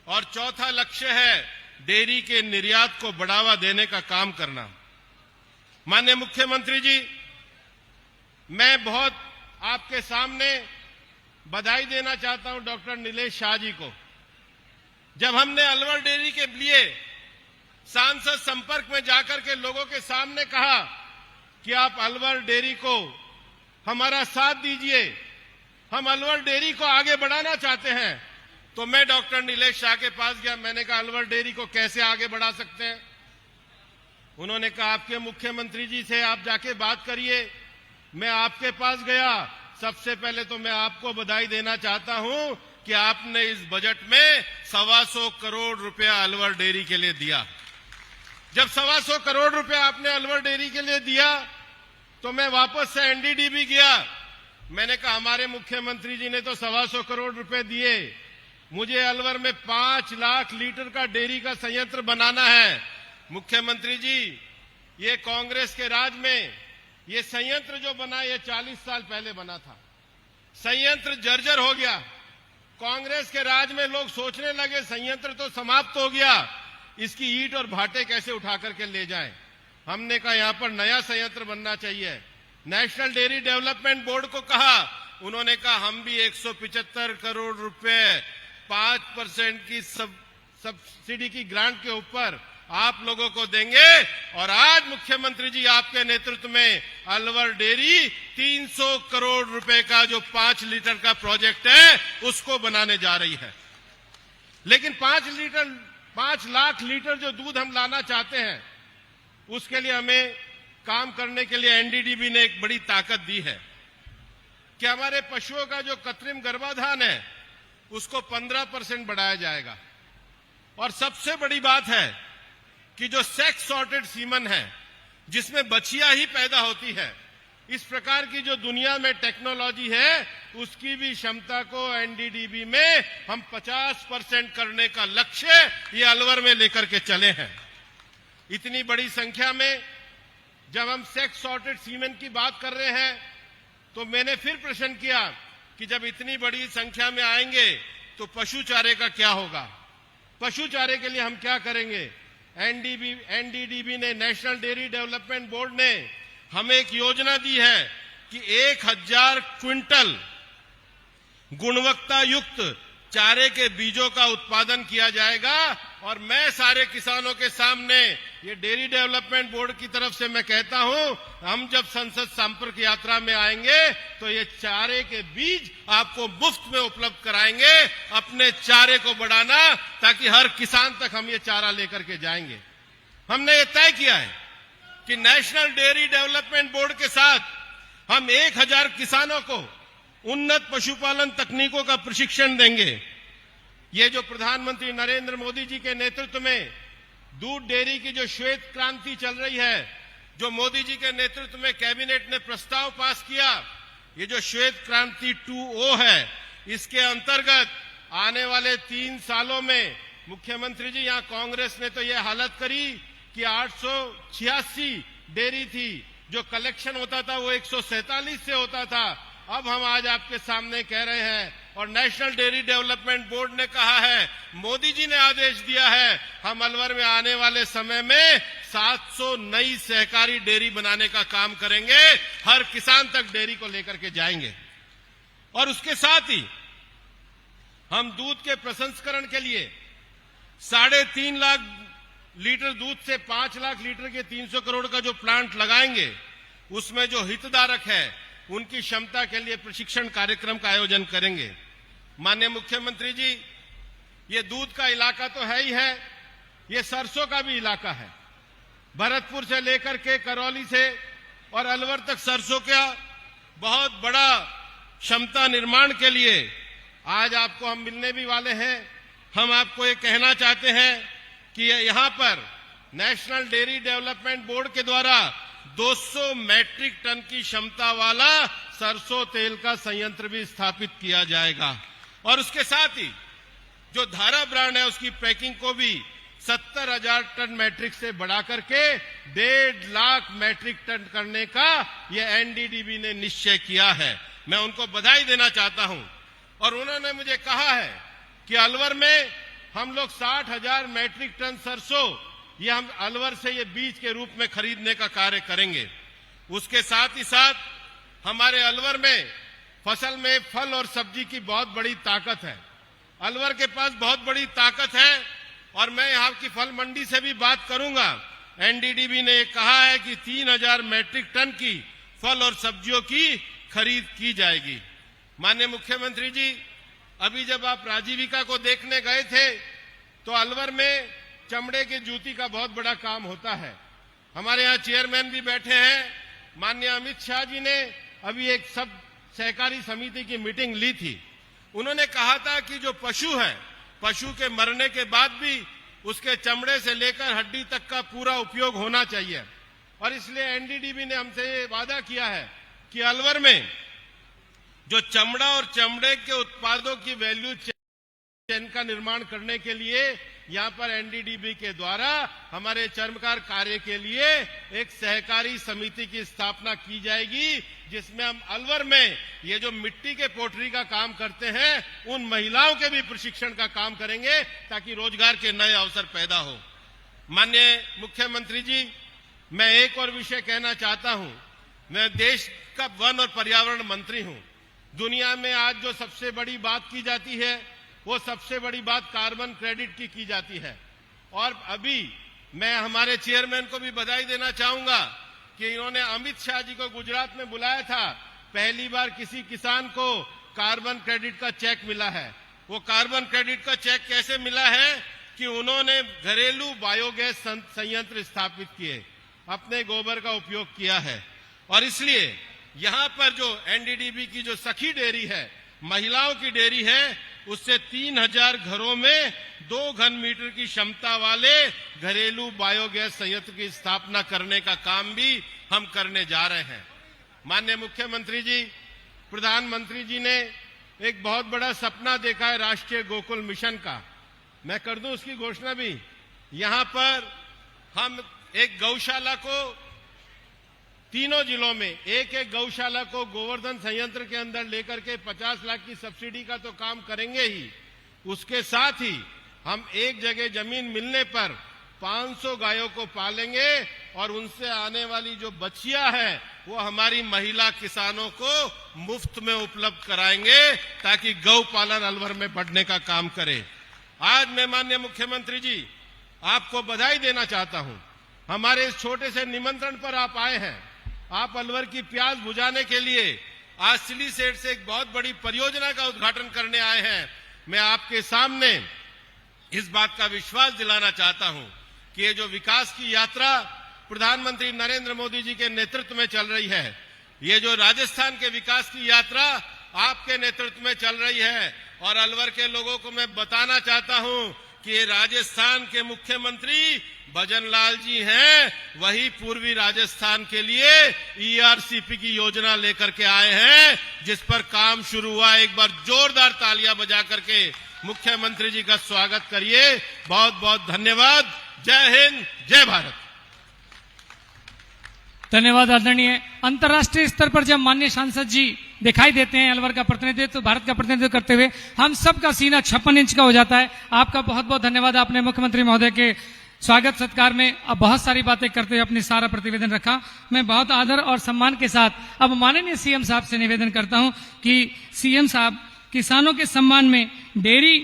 Speaker 6: और चौथा लक्ष्य है डेयरी के निर्यात को बढ़ावा देने का काम करना। माननीय मुख्यमंत्री जी, मैं बहुत आपके सामने बधाई देना चाहता हूं डॉक्टर नीलेश शाह जी को। जब हमने अलवर डेयरी के लिए सांसद संपर्क में जाकर के लोगों के सामने कहा कि आप अलवर डेयरी को हमारा साथ दीजिए, हम अलवर डेयरी को आगे बढ़ाना चाहते हैं, तो मैं डॉक्टर नीलेश शाह के पास गया। मैंने कहा, अलवर डेयरी को कैसे आगे बढ़ा सकते हैं? उन्होंने कहा, आपके मुख्यमंत्री जी से आप जाके बात करिए। मैं आपके पास गया। सबसे पहले तो मैं आपको बधाई देना चाहता हूं कि आपने इस बजट में 125 करोड़ रुपया अलवर डेयरी के लिए दिया। जब 125 करोड़ रुपया आपने अलवर डेयरी के लिए दिया तो मैं वापस से एनडीडीबी गया। मैंने कहा, हमारे मुख्यमंत्री जी ने तो 125 करोड़ रुपए दिए, मुझे अलवर में 5 लाख लीटर का डेयरी का संयंत्र बनाना है। मुख्यमंत्री जी, ये कांग्रेस के राज में ये संयंत्र जो बना ये 40 साल पहले बना था। संयंत्र जर्जर हो गया। कांग्रेस के राज में लोग सोचने लगे संयंत्र तो समाप्त हो गया, इसकी ईंट और भाटे कैसे उठा करके ले जाएं। हमने कहा यहां पर नया संयंत्र बनना चाहिए। नेशनल डेयरी डेवलपमेंट बोर्ड को कहा, उन्होंने कहा हम भी 175 करोड़ रुपए 5% की सब्सिडी की ग्रांट के ऊपर आप लोगों को देंगे। और आज मुख्यमंत्री जी आपके नेतृत्व में अलवर डेयरी 300 करोड़ रुपए का जो 5 लीटर का प्रोजेक्ट है उसको बनाने जा रही है। लेकिन 5 लाख लीटर जो दूध हम लाना चाहते हैं उसके लिए हमें काम करने के लिए एनडीडीबी ने एक बड़ी ताकत दी है कि हमारे पशुओं का जो कृत्रिम गर्भाधान है उसको 15% बढ़ाया जाएगा। और सबसे बड़ी बात है कि जो सेक्स सॉर्टेड सीमन है जिसमें बछिया ही पैदा होती है, इस प्रकार की जो दुनिया में टेक्नोलॉजी है उसकी भी क्षमता को एनडीडीबी में हम 50% करने का लक्ष्य ये अलवर में लेकर के चले हैं। इतनी बड़ी संख्या में जब हम सेक्स सॉर्टेड सीमेन की बात कर रहे हैं तो मैंने फिर प्रश्न किया कि जब इतनी बड़ी संख्या में आएंगे तो पशु चारे का क्या होगा, पशु चारे के लिए हम क्या करेंगे। एनडीडीबी ने, नेशनल डेयरी डेवलपमेंट बोर्ड ने हमें एक योजना दी है कि 1000 क्विंटल गुणवत्ता युक्त चारे के बीजों का उत्पादन किया जाएगा। और मैं सारे किसानों के सामने ये डेयरी डेवलपमेंट बोर्ड की तरफ से मैं कहता हूं, हम जब संसद संपर्क यात्रा में आएंगे तो ये चारे के बीज आपको मुफ्त में उपलब्ध कराएंगे। अपने चारे को बढ़ाना ताकि हर किसान तक हम ये चारा लेकर के जाएंगे। हमने ये तय किया है कि नेशनल डेयरी डेवलपमेंट बोर्ड के साथ हम 1000 किसानों को उन्नत पशुपालन तकनीकों का प्रशिक्षण देंगे। ये जो प्रधानमंत्री नरेंद्र मोदी जी के नेतृत्व में दूध डेयरी की जो श्वेत क्रांति चल रही है, जो मोदी जी के नेतृत्व में कैबिनेट ने प्रस्ताव पास किया, ये जो श्वेत क्रांति 2.0 है, इसके अंतर्गत आने वाले 3 सालों में मुख्यमंत्री जी यहाँ कांग्रेस ने तो ये हालत करी कि 886 डेयरी थी, जो कलेक्शन होता था वो 147 से होता था। अब हम आज आपके सामने कह रहे हैं और नेशनल डेयरी डेवलपमेंट बोर्ड ने कहा है, मोदी जी ने आदेश दिया है, हम अलवर में आने वाले समय में 700 नई सहकारी डेयरी बनाने का काम करेंगे। हर किसान तक डेयरी को लेकर के जाएंगे। और उसके साथ ही हम दूध के प्रसंस्करण के लिए 3.5 लाख लीटर दूध से 5 लाख लीटर के 300 करोड़ का जो प्लांट लगाएंगे, उसमें जो हितधारक है उनकी क्षमता के लिए प्रशिक्षण कार्यक्रम का आयोजन करेंगे। माननीय मुख्यमंत्री जी, ये दूध का इलाका तो है ही है, ये सरसों का भी इलाका है। भरतपुर से लेकर के करौली से और अलवर तक सरसों का बहुत बड़ा क्षमता निर्माण के लिए आज आपको हम मिलने भी वाले हैं। हम आपको ये कहना चाहते हैं कि यहां पर नेशनल डेयरी डेवलपमेंट बोर्ड के द्वारा 200 मैट्रिक टन की क्षमता वाला सरसों तेल का संयंत्र भी स्थापित किया जाएगा। और उसके साथ ही जो धारा ब्रांड है उसकी पैकिंग को भी 70,000 टन मैट्रिक से बढ़ा करके 1.5 लाख मैट्रिक टन करने का ये एनडीडीबी ने निश्चय किया है। मैं उनको बधाई देना चाहता हूं। और उन्होंने मुझे कहा है कि अलवर में हम लोग 60,000 मैट्रिक टन सरसों ये हम अलवर से ये बीज के रूप में खरीदने का कार्य करेंगे। उसके साथ ही साथ हमारे अलवर में फसल में फल और सब्जी की बहुत बड़ी ताकत है। अलवर के पास बहुत बड़ी ताकत है और मैं यहाँ की फल मंडी से भी बात करूंगा। एनडीडीबी ने कहा है कि 3,000 मैट्रिक टन की फल और सब्जियों की खरीद की जाएगी। माननीय मुख्यमंत्री जी, अभी जब आप राजीविका को देखने गए थे तो अलवर में चमड़े के जूती का बहुत बड़ा काम होता है। हमारे यहाँ चेयरमैन भी बैठे हैं। माननीय अमित शाह जी ने अभी एक सब सहकारी समिति की मीटिंग ली थी। उन्होंने कहा था कि जो पशु है, पशु के मरने के बाद भी उसके चमड़े से लेकर हड्डी तक का पूरा उपयोग होना चाहिए। और इसलिए एनडीडीबी ने हमसे ये वादा किया है कि अलवर में जो चमड़ा और चमड़े के उत्पादों की वैल्यू चेन का निर्माण करने के लिए यहाँ पर एनडीडीबी के द्वारा हमारे चर्मकार कार्य के लिए एक सहकारी समिति की स्थापना की जाएगी, जिसमें हम अलवर में ये जो मिट्टी के पोटरी का काम करते हैं उन महिलाओं के भी प्रशिक्षण का काम करेंगे, ताकि रोजगार के नए अवसर पैदा हो। माननीय मुख्यमंत्री जी, मैं एक और विषय कहना चाहता हूं। मैं देश का वन और पर्यावरण मंत्री हूं। दुनिया में आज जो सबसे बड़ी बात की जाती है, वो सबसे बड़ी बात कार्बन क्रेडिट की जाती है। और अभी मैं हमारे चेयरमैन को भी बधाई देना चाहूंगा कि इन्होंने अमित शाह जी को गुजरात में बुलाया था। पहली बार किसी किसान को कार्बन क्रेडिट का चेक मिला है। वो कार्बन क्रेडिट का चेक कैसे मिला है कि उन्होंने घरेलू बायोगैस संयंत्र स्थापित किए, अपने गोबर का उपयोग किया है। और इसलिए यहां पर जो एनडीडीबी की जो सखी डेयरी है, महिलाओं की डेयरी है, उससे 3000 घरों में 2 घन मीटर की क्षमता वाले घरेलू बायोगैस संयंत्र की स्थापना करने का काम भी हम करने जा रहे हैं। माननीय मुख्यमंत्री जी, प्रधानमंत्री जी ने एक बहुत बड़ा सपना देखा है राष्ट्रीय गोकुल मिशन का। मैं कर दूं उसकी घोषणा भी। यहां पर हम एक गौशाला को तीनों जिलों में एक गौशाला को गोवर्धन संयंत्र के अंदर लेकर के 50 लाख की सब्सिडी का तो काम करेंगे ही, उसके साथ ही हम एक जगह जमीन मिलने पर 500 गायों को पालेंगे और उनसे आने वाली जो बछिया है वो हमारी महिला किसानों को मुफ्त में उपलब्ध कराएंगे, ताकि गौ पालन अलवर में बढ़ने का काम करे। आज मैं माननीय मुख्यमंत्री जी आपको बधाई देना चाहता हूं। हमारे इस छोटे से निमंत्रण पर आप आए हैं। आप अलवर की प्यास बुझाने के लिए आज सिलीसेट से एक बहुत बड़ी परियोजना का उद्घाटन करने आए हैं। मैं आपके सामने इस बात का विश्वास दिलाना चाहता हूं कि ये जो विकास की यात्रा प्रधानमंत्री नरेंद्र मोदी जी के नेतृत्व में चल रही है, ये जो राजस्थान के विकास की यात्रा आपके नेतृत्व में चल रही है, और अलवर के लोगों को मैं बताना चाहता हूं कि ये राजस्थान के मुख्यमंत्री भजनलाल जी हैं, वही पूर्वी राजस्थान के लिए ईआरसीपी की योजना लेकर के आए हैं, जिस पर काम शुरू हुआ। एक बार जोरदार तालियां बजा करके मुख्यमंत्री जी का स्वागत करिए। बहुत बहुत धन्यवाद। जय हिंद, जय भारत।
Speaker 2: धन्यवाद आदरणीय। अंतर्राष्ट्रीय स्तर पर जब माननीय सांसद जी दिखाई देते हैं अलवर का प्रतिनिधित्व, भारत का प्रतिनिधित्व करते हुए, हम सबका सीना 56 इंच का हो जाता है। आपका बहुत बहुत धन्यवाद। आपने मुख्यमंत्री महोदय के स्वागत सत्कार में अब बहुत सारी बातें करते हुए अपनी सारा प्रतिवेदन रखा। मैं बहुत आदर और सम्मान के साथ अब माननीय सीएम साहब से निवेदन करता हूं कि सीएम साहब, किसानों के सम्मान में डेयरी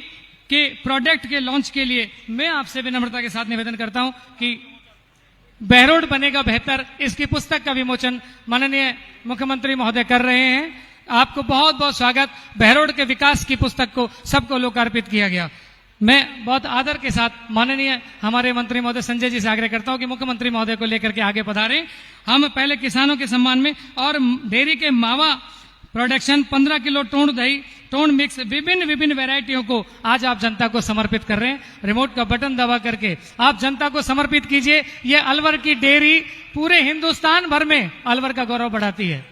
Speaker 2: के प्रोडक्ट के लॉन्च के लिए मैं आपसे विनम्रता के साथ निवेदन करता हूं कि बहरोड बनेगा बेहतर, इसकी पुस्तक का विमोचन माननीय मुख्यमंत्री महोदय कर रहे हैं। आपको बहुत बहुत स्वागत। बहरोड के विकास की पुस्तक को सबको लोकार्पित किया गया। मैं बहुत आदर के साथ माननीय हमारे मंत्री महोदय संजय जी से आग्रह करता हूं कि मुख्यमंत्री महोदय को लेकर के आगे पधारें। हम पहले किसानों के सम्मान में और डेयरी के मावा प्रोडक्शन 15 किलो टोंड दही, टोंड मिक्स, विभिन्न वैरायटियों को आज आप जनता को समर्पित कर रहे हैं। रिमोट का बटन दबा करके आप जनता को समर्पित कीजिए। ये अलवर की डेयरी पूरे हिंदुस्तान भर में अलवर का गौरव बढ़ाती है।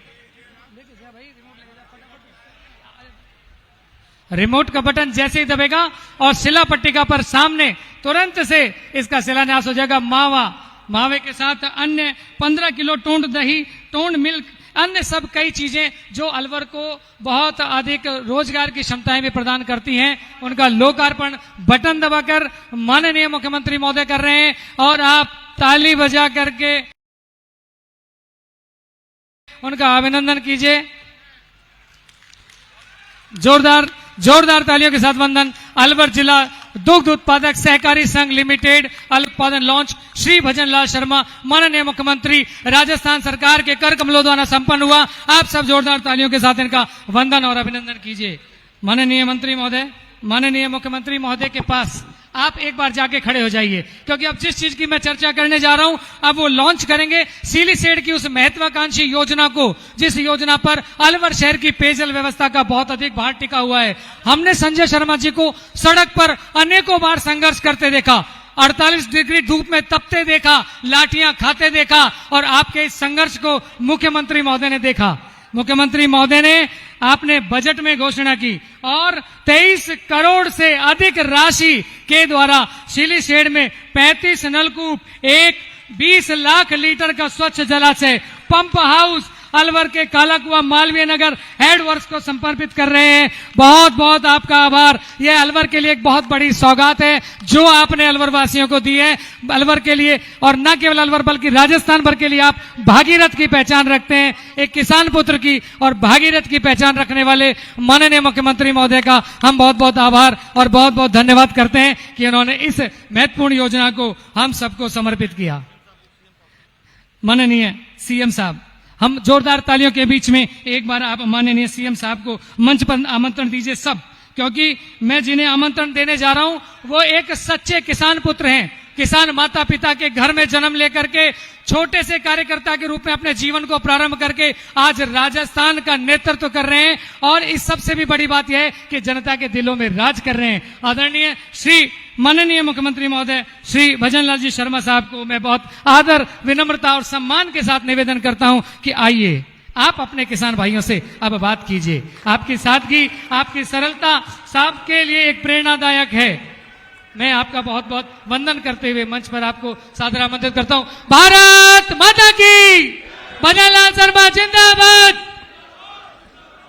Speaker 2: रिमोट का बटन जैसे ही दबेगा और शिला पट्टिका पर सामने तुरंत से इसका शिलान्यास हो जाएगा। मावे के साथ अन्य 15 किलो टोंड दही, टोंड मिल्क, अन्य सब कई चीजें जो अलवर को बहुत अधिक रोजगार की क्षमताएं भी प्रदान करती हैं, उनका लोकार्पण बटन दबाकर माननीय मुख्यमंत्री महोदय कर रहे हैं। और आप ताली बजा करके उनका अभिनंदन कीजिए। जोरदार तालियों के साथ वंदन। अलवर जिला दुग्ध उत्पादक सहकारी संघ लिमिटेड उत्पादन लॉन्च श्री भजनलाल शर्मा माननीय मुख्यमंत्री राजस्थान सरकार के कर कमलों द्वारा संपन्न हुआ। आप सब जोरदार तालियों के साथ इनका वंदन और अभिनंदन कीजिए। माननीय मंत्री महोदय, माननीय मुख्यमंत्री महोदय के पास आप एक बार जाके खड़े हो जाइए, क्योंकि अब जिस चीज की मैं चर्चा करने जा रहा हूं अब वो लॉन्च करेंगे सिलीसेट की उस महत्वाकांक्षी योजना को, जिस योजना पर अलवर शहर की पेयजल व्यवस्था का बहुत अधिक भार टिका हुआ है। हमने संजय शर्मा जी को सड़क पर अनेकों बार संघर्ष करते देखा, 48 डिग्री धूप में तपते देखा, लाठियां खाते देखा, और आपके इस संघर्ष को मुख्यमंत्री महोदय ने देखा। मुख्यमंत्री महोदय ने आपने बजट में घोषणा की और 23 करोड़ से अधिक राशि के द्वारा शिलीशेड में 35 नलकूप, 20 लाख लीटर का स्वच्छ जलाशय, पंप हाउस अलवर के कालाकुआ मालवीय नगर हेडवर्क्स को समर्पित कर रहे हैं। बहुत बहुत आपका आभार। यह अलवर के लिए एक बहुत बड़ी सौगात है जो आपने अलवर वासियों को दी है। अलवर के लिए और न केवल अलवर बल्कि राजस्थान भर के लिए आप भागीरथ की पहचान रखते हैं। एक किसान पुत्र की और भागीरथ की पहचान रखने वाले माननीय मुख्यमंत्री महोदय का हम बहुत बहुत आभार और बहुत बहुत धन्यवाद करते हैं कि उन्होंने इस महत्वपूर्ण योजना को हम सबको समर्पित किया। माननीय सीएम साहब, हम जोरदार तालियों के बीच में एक बार आप माननीय सीएम साहब को मंच पर आमंत्रण दीजिए सब, क्योंकि मैं जिन्हें आमंत्रण देने जा रहा हूं वो एक सच्चे किसान पुत्र हैं। किसान माता पिता के घर में जन्म लेकर के छोटे से कार्यकर्ता के रूप में अपने जीवन को प्रारंभ करके आज राजस्थान का नेतृत्व कर रहे हैं और इस सबसे भी बड़ी बात यह है कि जनता के दिलों में राज कर रहे हैं। आदरणीय श्री माननीय मुख्यमंत्री महोदय श्री भजनलाल जी शर्मा साहब को मैं बहुत आदर, विनम्रता और सम्मान के साथ निवेदन करता हूं कि आइए आप अपने किसान भाइयों से अब बात कीजिए। आपकी सादगी, आपकी सरलता सबके लिए एक प्रेरणादायक है। मैं आपका बहुत बहुत वंदन करते हुए मंच पर आपको सादर आमंत्रित करता हूं। भारत माता की, भजनलाल शर्मा जिंदाबाद,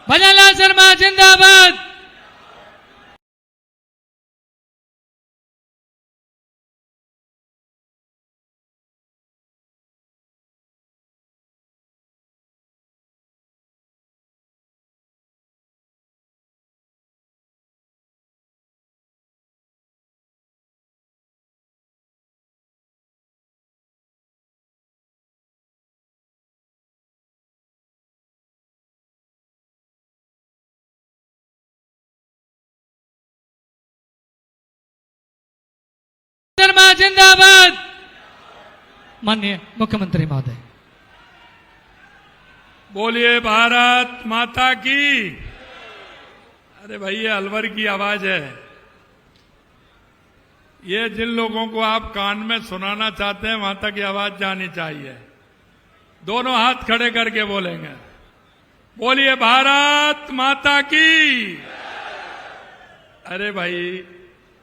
Speaker 2: भजनलाल शर्मा जिंदाबाद। शर्मा जिंदाबाद। माननीय मुख्यमंत्री महोदय,
Speaker 7: बोलिए भारत माता की। अरे भाई ये अलवर की आवाज है। ये जिन लोगों को आप कान में सुनाना चाहते हैं वहां तक ये आवाज जानी चाहिए। दोनों हाथ खड़े करके बोलेंगे, बोलिए भारत माता की। अरे भाई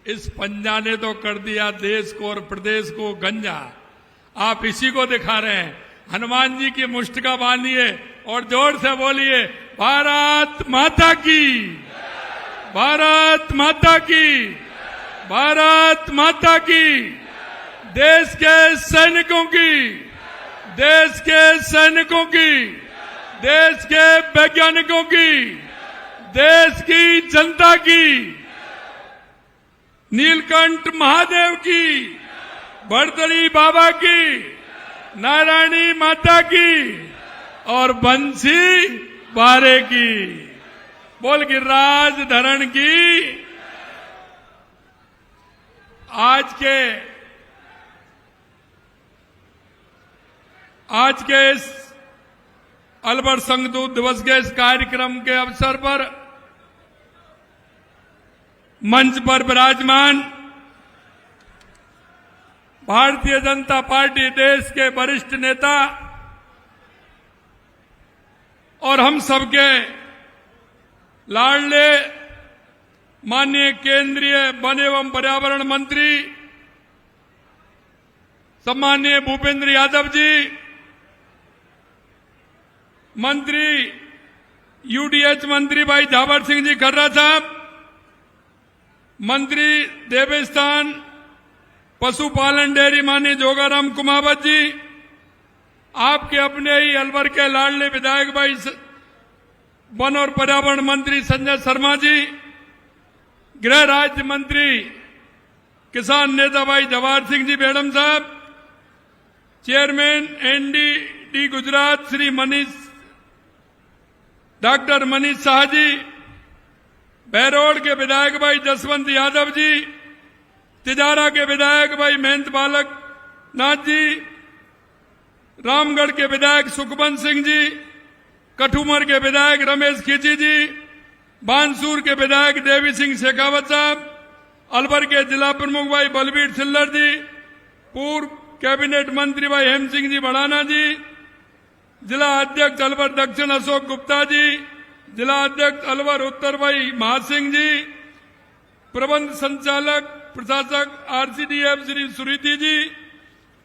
Speaker 7: इस पंजा ने तो कर दिया देश को और प्रदेश को गंजा। आप इसी को दिखा रहे हैं। हनुमान जी की मुष्टिका बांधिए और जोर से बोलिए भारत माता की, भारत माता की, भारत माता की। देश के सैनिकों की, देश के सैनिकों की, देश के वैज्ञानिकों की, देश की जनता की, नीलकंठ महादेव की, भरतरी बाबा की, नारायणी माता की और बंसी बारे की, बोल गिरिराज धरण की। आज के इस अलवर संगदूत दिवस के इस कार्यक्रम के अवसर पर मंच पर विराजमान भारतीय जनता पार्टी देश के वरिष्ठ नेता और हम सबके लाडले माननीय केंद्रीय वन एवं पर्यावरण मंत्री सम्माननीय भूपेंद्र यादव जी, मंत्री यूडीएच मंत्री भाई झावर सिंह जी खर्रा साहब, मंत्री देवस्थान पशुपालन डेयरी माननीय जोगाराम कुमावत जी, आपके अपने ही अलवर के लाडले विधायक भाई वन और पर्यावरण मंत्री संजय शर्मा जी, गृह राज्य मंत्री किसान नेता भाई जवाहर सिंह जी मैडम साहब, chairman NDD Gujarat Shri doctor Manish Shah ji, Behror के विधायक भाई जसवंत यादव जी, तिजारा के विधायक भाई महेंद्र बालक नाथ जी, रामगढ़ के विधायक सुखबंत सिंह जी, कठुमर के विधायक रमेश खींची जी, बांसुर के विधायक देवी सिंह शेखावत साहब, अलवर के जिला प्रमुख भाई बलबीर सिल्लर जी, पूर्व कैबिनेट मंत्री भाई हेम सिंह जी बढ़ाना जी, जिला अध्यक्ष अलवर दक्षिण अशोक गुप्ता जी, जिला अध्यक्ष अलवर उत्तर भाई महासिंह जी, प्रबंध संचालक प्रशासक आरसीडीएफ श्री सुरीति जी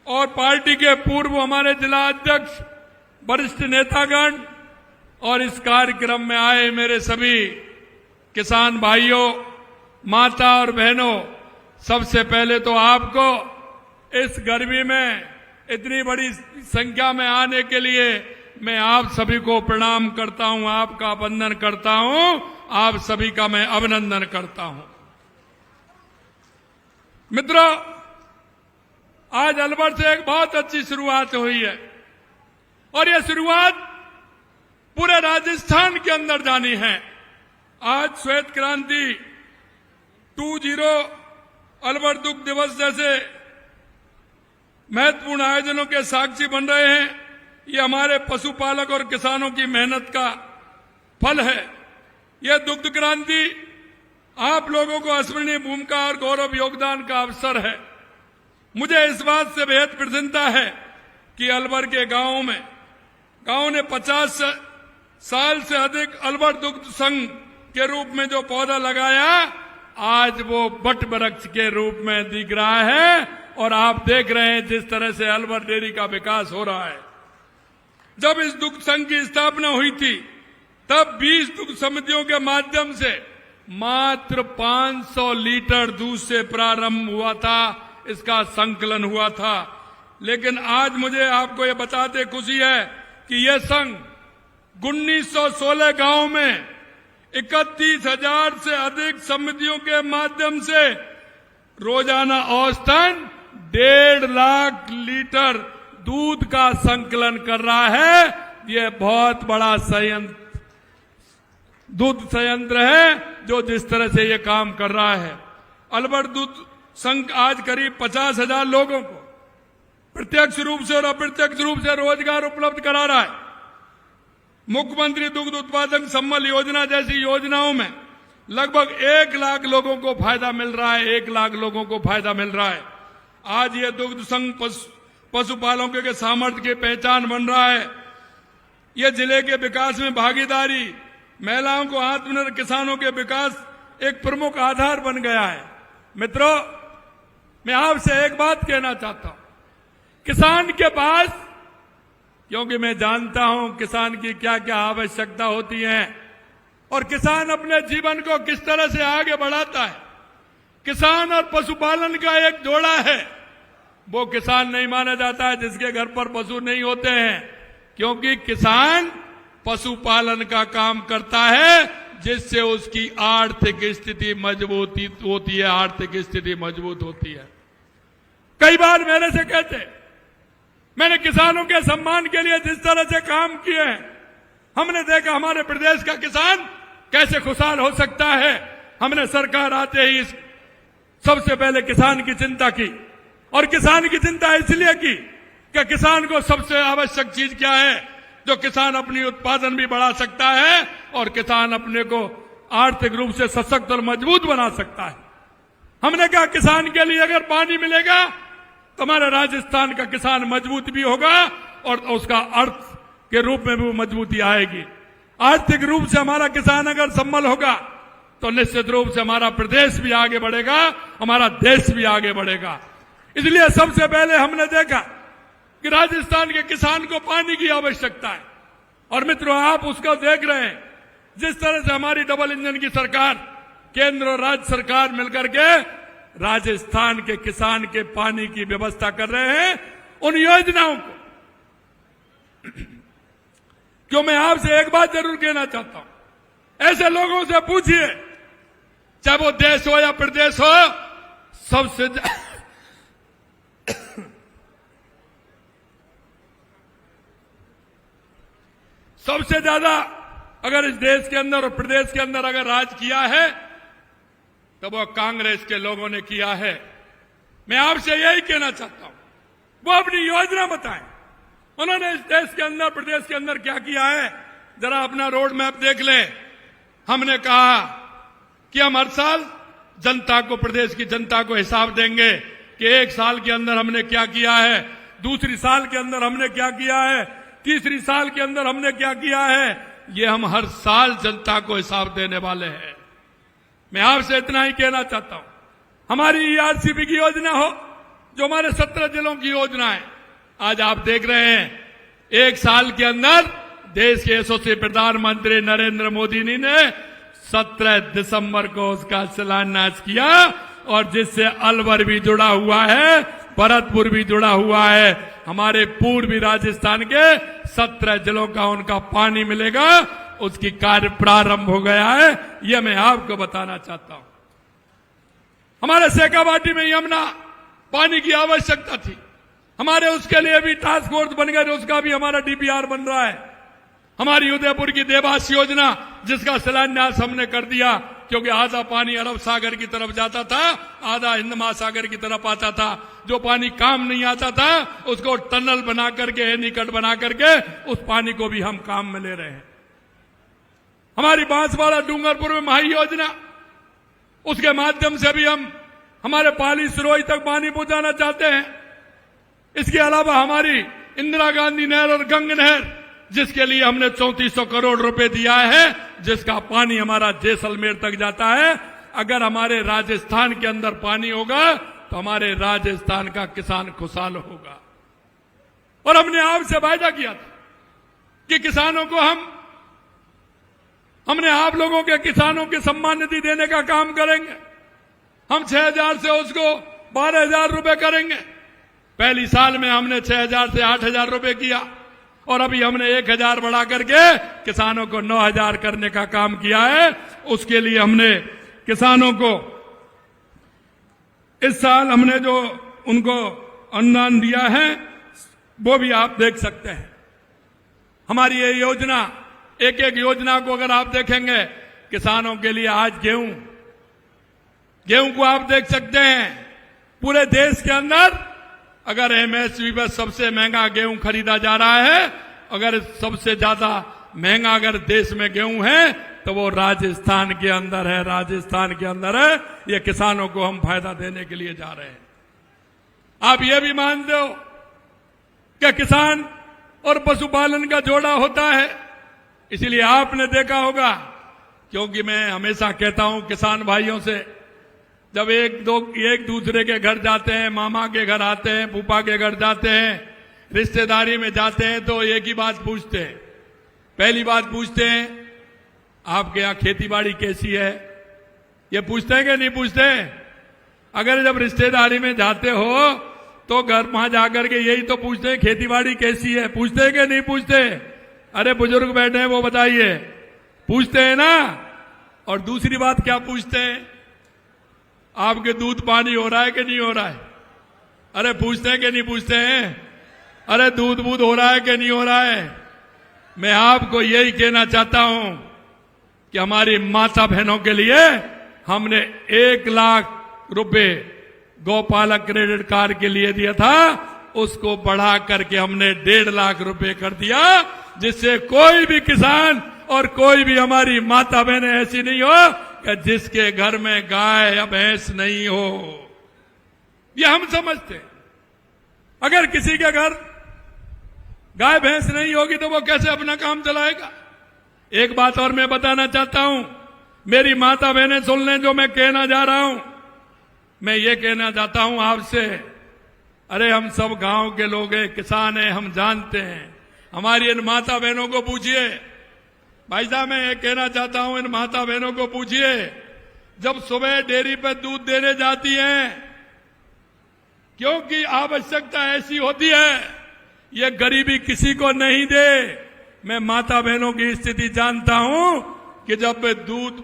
Speaker 7: और पार्टी के पूर्व हमारे जिला अध्यक्ष वरिष्ठ नेतागण और इस कार्यक्रम में आए मेरे सभी किसान भाइयों, माता और बहनों, सबसे पहले तो आपको इस गर्मी में इतनी बड़ी संख्या में आने के लिए मैं आप सभी को प्रणाम करता हूं, आपका वंदन करता हूं, आप सभी का मैं अभिनंदन करता हूं। मित्रों, आज अलवर से एक बहुत अच्छी शुरुआत हुई है और यह शुरुआत पूरे राजस्थान के अंदर जानी है। आज श्वेत क्रांति 20 अलवर दुग्ध दिवस जैसे महत्वपूर्ण आयोजनों के साक्षी बन रहे हैं। ये हमारे पशुपालक और किसानों की मेहनत का फल है। यह दुग्ध क्रांति आप लोगों को अविस्मरणीय भूमिका और गौरव योगदान का अवसर है। मुझे इस बात से बेहद प्रसन्नता है कि अलवर के गांव ने 50 साल से अधिक अलवर दुग्ध संघ के रूप में जो पौधा लगाया, आज वो बट वृक्ष के रूप में दिख रहा है और आप देख रहे हैं जिस तरह से अलवर डेयरी का विकास हो रहा है। जब इस दुग्ध संघ की स्थापना हुई थी तब 20 दुग्ध समितियों के माध्यम से मात्र 500 लीटर दूध से प्रारंभ हुआ था, इसका संकलन हुआ था। लेकिन आज मुझे आपको ये बताते खुशी है कि यह संघ 1916 गांव में 31,000 से अधिक समितियों के माध्यम से रोजाना औसतन 1.5 लाख लीटर दूध का संकलन कर रहा है। यह बहुत बड़ा दूध संयंत्र है जो जिस तरह से यह काम कर रहा है। अलवर दूध संघ आज करीब 50,000 लोगों को प्रत्यक्ष रूप से और अप्रत्यक्ष रूप से रोजगार उपलब्ध करा रहा है। मुख्यमंत्री दुग्ध उत्पादन सम्मान योजना जैसी योजनाओं में लगभग 1 लाख लोगों को फायदा मिल रहा है। 1 लाख लोगों को फायदा मिल रहा है। आज यह दुग्ध संघ पशुपालकों के सामर्थ्य की पहचान बन रहा है। यह जिले के विकास में भागीदारी, महिलाओं को आत्मनिर्भर, किसानों के विकास एक प्रमुख आधार बन गया है। मित्रों, मैं आपसे एक बात कहना चाहता हूं, किसान के पास, क्योंकि मैं जानता हूं किसान की क्या क्या आवश्यकता होती है और किसान अपने जीवन को किस तरह से आगे बढ़ाता है। किसान और पशुपालन का एक जोड़ा है। वो किसान नहीं माना जाता है जिसके घर पर पशु नहीं होते हैं, क्योंकि किसान पशुपालन का काम करता है जिससे उसकी आर्थिक स्थिति मजबूत होती है, आर्थिक स्थिति मजबूत होती है। कई बार मेरे से कहते, मैंने किसानों के सम्मान के लिए जिस तरह से काम किए हैं, हमने देखा हमारे प्रदेश का किसान कैसे खुशहाल हो सकता है। हमने सरकार आते ही सबसे पहले किसान की चिंता की और किसान की चिंता इसलिए की कि किसान को सबसे आवश्यक चीज क्या है, जो किसान अपनी उत्पादन भी बढ़ा सकता है और किसान अपने को आर्थिक रूप से सशक्त और मजबूत बना सकता है। हमने कहा किसान के लिए अगर पानी मिलेगा तो हमारे राजस्थान का किसान मजबूत भी होगा और उसका अर्थ के रूप में भी मजबूती आएगी। आर्थिक रूप से हमारा किसान अगर संबल होगा तो निश्चित रूप से हमारा प्रदेश भी आगे बढ़ेगा, हमारा देश भी आगे बढ़ेगा। इसलिए सबसे पहले हमने देखा कि राजस्थान के किसान को पानी की आवश्यकता है और मित्रों, आप उसको देख रहे हैं जिस तरह से हमारी डबल इंजन की सरकार, केंद्र और राज्य सरकार मिलकर के राजस्थान के किसान के पानी की व्यवस्था कर रहे हैं। उन योजनाओं को क्यों, मैं आपसे एक बात जरूर कहना चाहता हूं, ऐसे लोगों से पूछिए, चाहे वो देश हो या प्रदेश हो, सबसे ज्यादा अगर इस देश के अंदर और प्रदेश के अंदर अगर राज किया है तो वो कांग्रेस के लोगों ने किया है। मैं आपसे यही कहना चाहता हूं, वो अपनी योजना बताएं, उन्होंने इस देश के अंदर, प्रदेश के अंदर क्या किया है। जरा अपना रोड मैप देख लें। हमने कहा कि हम हर साल जनता को, प्रदेश की जनता को हिसाब देंगे कि 1 साल के अंदर हमने क्या किया है, दूसरी साल के अंदर हमने क्या किया है, तीसरी साल के अंदर हमने क्या किया है, ये हम हर साल जनता को हिसाब देने वाले हैं। मैं आपसे इतना ही कहना चाहता हूं, हमारी ईआरसीपी की योजना हो, जो हमारे 17 जिलों की योजना है, आज आप देख रहे हैं एक साल के अंदर देश के यशस्वी प्रधानमंत्री नरेंद्र मोदी जी ने 17 दिसंबर को उसका शिलान्यास किया, और जिससे अलवर भी जुड़ा हुआ है, भरतपुर भी जुड़ा हुआ है, हमारे पूर्वी राजस्थान के 17 जिलों का उनका पानी मिलेगा, उसकी कार्य प्रारंभ हो गया है। यह मैं आपको बताना चाहता हूं। हमारे शेखावाटी में यमुना पानी की आवश्यकता थी, हमारे उसके लिए भी टास्क फोर्स बन गए, उसका भी हमारा डीपीआर बन रहा है। हमारी उदयपुर की देवास योजना, जिसका शिलान्यास हमने कर दिया, क्योंकि आधा पानी अरब सागर की तरफ जाता था, आधा हिंद महासागर की तरफ आता था। जो पानी काम नहीं आता था, उसको टनल बना करके, एनीकट बना करके उस पानी को भी हम काम में ले रहे हैं। हमारी बांसवाड़ा डूंगरपुर में महाई योजना, उसके माध्यम से भी हम हमारे पाली सिरोही तक पानी पहुंचाना चाहते हैं। इसके अलावा हमारी इंदिरा गांधी नहर और गंग नहर, जिसके लिए हमने 3400 करोड़ रुपए दिया है, जिसका पानी हमारा जैसलमेर तक जाता है। अगर हमारे राजस्थान के अंदर पानी होगा तो हमारे राजस्थान का किसान खुशहाल होगा। और हमने आपसे वायदा किया था कि किसानों को हमने आप लोगों के किसानों की सम्मान निधि देने का काम करेंगे। हम 6000 से उसको 12000 रुपए करेंगे। पहली साल में हमने 6000 से 8000 रुपए किया, और अभी हमने 1000 बढ़ा करके किसानों को 9000 करने का काम किया है। उसके लिए हमने किसानों को इस साल हमने जो उनको अनुदान दिया है, वो भी आप देख सकते हैं। हमारी ये योजना, एक एक योजना को अगर आप देखेंगे, किसानों के लिए आज गेहूं को आप देख सकते हैं। पूरे देश के अंदर अगर एमएसपी पर सबसे महंगा गेहूं खरीदा जा रहा है, अगर सबसे ज्यादा महंगा अगर देश में गेहूं है, तो वो राजस्थान के अंदर है, राजस्थान के अंदर है। ये किसानों को हम फायदा देने के लिए जा रहे हैं। आप ये भी मानते हो कि किसान और पशुपालन का जोड़ा होता है, इसलिए आपने देखा होगा, क्योंकि मैं हमेशा कहता हूं किसान भाइयों से, जब एक दूसरे के घर जाते हैं, मामा के घर आते हैं, फूफा के घर जाते हैं, रिश्तेदारी में जाते हैं, तो एक ही बात पूछते हैं। पहली बात पूछते हैं, आपके यहां खेती बाड़ी कैसी है? ये पूछते हैं कि नहीं पूछते? अगर जब रिश्तेदारी में जाते हो तो घर वहां जाकर के यही तो पूछते हैं, खेती बाड़ी कैसी है? पूछते हैं कि नहीं पूछते? अरे बुजुर्ग बैठे हैं, वो बताइए, पूछते हैं ना। और दूसरी बात क्या पूछते हैं? आपके दूध पानी हो रहा है कि नहीं हो रहा है? अरे पूछते हैं कि नहीं पूछते हैं? अरे दूध बूध हो रहा है कि नहीं हो रहा है? मैं आपको यही कहना चाहता हूं कि हमारी माता बहनों के लिए हमने 1 लाख रुपए गौपालक क्रेडिट कार्ड के लिए दिया था, उसको बढ़ा करके हमने 1.5 लाख रुपए कर दिया, जिससे कोई भी किसान और कोई भी हमारी माता बहनें ऐसी नहीं हो कि जिसके घर में गाय या भैंस नहीं हो। ये हम समझते हैं। अगर किसी के घर गाय भैंस नहीं होगी तो वो कैसे अपना काम चलाएगा? एक बात और मैं बताना चाहता हूं, मेरी माता बहनें सुन लें जो मैं कहना जा रहा हूं। मैं ये कहना चाहता हूं आपसे, अरे हम सब गांव के लोग हैं, किसान हैं, हम जानते हैं। हमारी इन माता बहनों को पूछिए, भाई साहब मैं ये कहना चाहता हूं, इन माता बहनों को पूछिए, जब सुबह डेयरी पर दूध देने जाती हैं, क्योंकि आवश्यकता ऐसी होती है, ये गरीबी किसी को नहीं दे। मैं माता बहनों की स्थिति जानता हूं कि जब वे दूध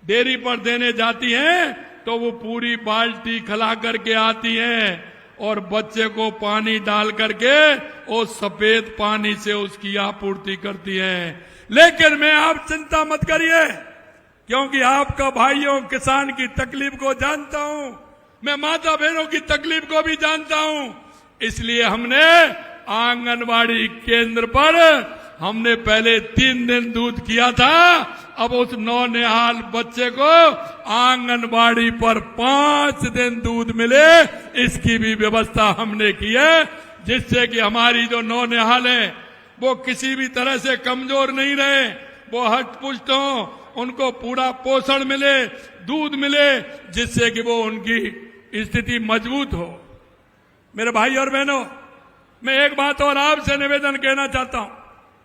Speaker 7: डेयरी पर देने जाती हैं तो वो पूरी बाल्टी खला करके आती हैं और बच्चे को पानी डाल करके उस सफेद पानी से उसकी आपूर्ति करती हैं। लेकिन मैं आप चिंता मत करिए, क्योंकि आपका भाइयों किसान की तकलीफ को जानता हूं, मैं माता बहनों की तकलीफ को भी जानता हूं। इसलिए हमने आंगनवाड़ी केंद्र पर हमने पहले 3 दिन दूध किया था, अब उस नौनिहाल बच्चे को आंगनबाड़ी पर 5 दिन दूध मिले, इसकी भी व्यवस्था हमने की है, जिससे कि हमारी जो नौनिहाल है वो किसी भी तरह से कमजोर नहीं रहे, वो हष्ट-पुष्ट हों, उनको पूरा पोषण मिले, दूध मिले, जिससे कि वो उनकी स्थिति मजबूत हो। मेरे भाई और बहनों, मैं एक बात और आपसे निवेदन कहना चाहता हूं।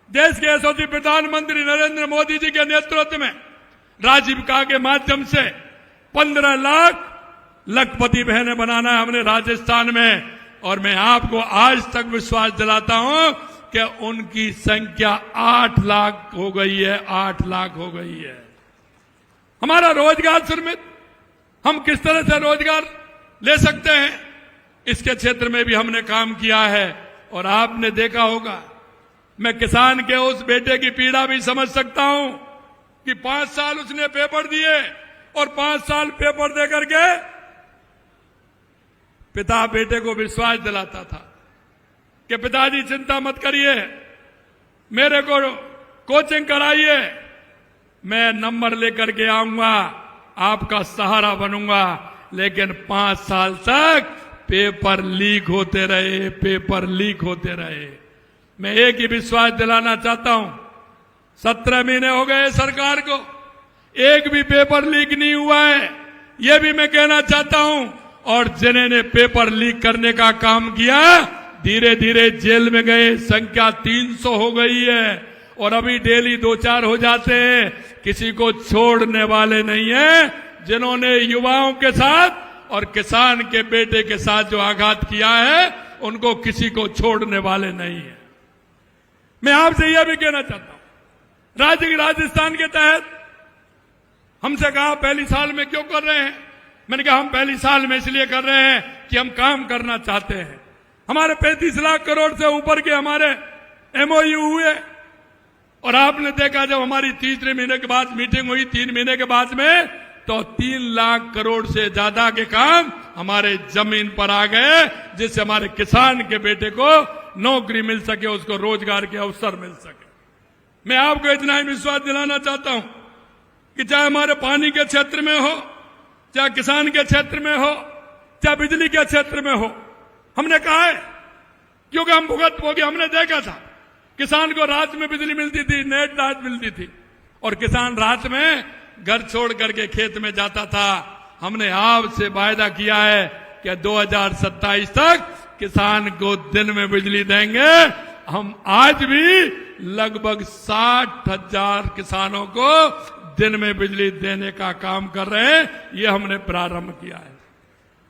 Speaker 7: देश के यशस्वी प्रधानमंत्री नरेंद्र मोदी जी के नेतृत्व में राजीविका के माध्यम से 15 लाख लखपति बहनें बनाना है हमने राजस्थान में, और मैं आपको आज तक विश्वास दिलाता हूं कि उनकी संख्या 8 लाख हो गई है, 8 लाख हो गई है। हमारा रोजगार श्रमिक, हम किस तरह से रोजगार ले सकते हैं, इसके क्षेत्र में भी हमने काम किया है। और आपने देखा होगा, मैं किसान के उस बेटे की पीड़ा भी समझ सकता हूं कि 5 साल उसने पेपर दिए और 5 साल पेपर दे करके पिता बेटे को विश्वास दिलाता था कि पिताजी चिंता मत करिए, मेरे को कोचिंग कराइए, मैं नंबर लेकर के आऊंगा, आपका सहारा बनूंगा। लेकिन 5 साल तक पेपर लीक होते रहे, पेपर लीक होते रहे। मैं एक ही विश्वास दिलाना चाहता हूं, 17 महीने हो गए सरकार को, एक भी पेपर लीक नहीं हुआ है, यह भी मैं कहना चाहता हूं। और जिन्होंने पेपर लीक करने का काम किया, धीरे धीरे जेल में गए, संख्या 300 हो गई है, और अभी डेली 2-4 हो जाते हैं। किसी को छोड़ने वाले नहीं है। जिन्होंने युवाओं के साथ और किसान के बेटे के साथ जो आघात किया है, उनको किसी को छोड़ने वाले नहीं है। मैं आपसे यह भी कहना चाहता हूं, राजस्थान के तहत हमसे कहा पहली साल में क्यों कर रहे हैं, मैंने कहा हम पहली साल में इसलिए कर रहे हैं कि हम काम करना चाहते हैं। हमारे 35 लाख करोड़ से ऊपर के हमारे एमओयू हुए, और आपने देखा जब हमारी तीसरे महीने के बाद मीटिंग हुई, 3 महीने के बाद में, तो 3 लाख करोड़ से ज्यादा के काम हमारे जमीन पर आ गए, जिससे हमारे किसान के बेटे को नौकरी मिल सके, उसको रोजगार के अवसर मिल सके। मैं आपको इतना ही विश्वास दिलाना चाहता हूं कि चाहे हमारे पानी के क्षेत्र में हो, चाहे किसान के क्षेत्र में हो, चाहे बिजली के क्षेत्र में हो, हमने कहा है, क्योंकि हम भुगत हो गए। हमने देखा था किसान को रात में बिजली मिलती थी, नेट रात मिलती थी, और किसान रात में घर छोड़ करके खेत में जाता था। हमने आपसे वायदा किया है कि 2027 तक किसान को दिन में बिजली देंगे। हम आज भी लगभग 60,000 किसानों को दिन में बिजली देने का काम कर रहे हैं, ये हमने प्रारंभ किया है।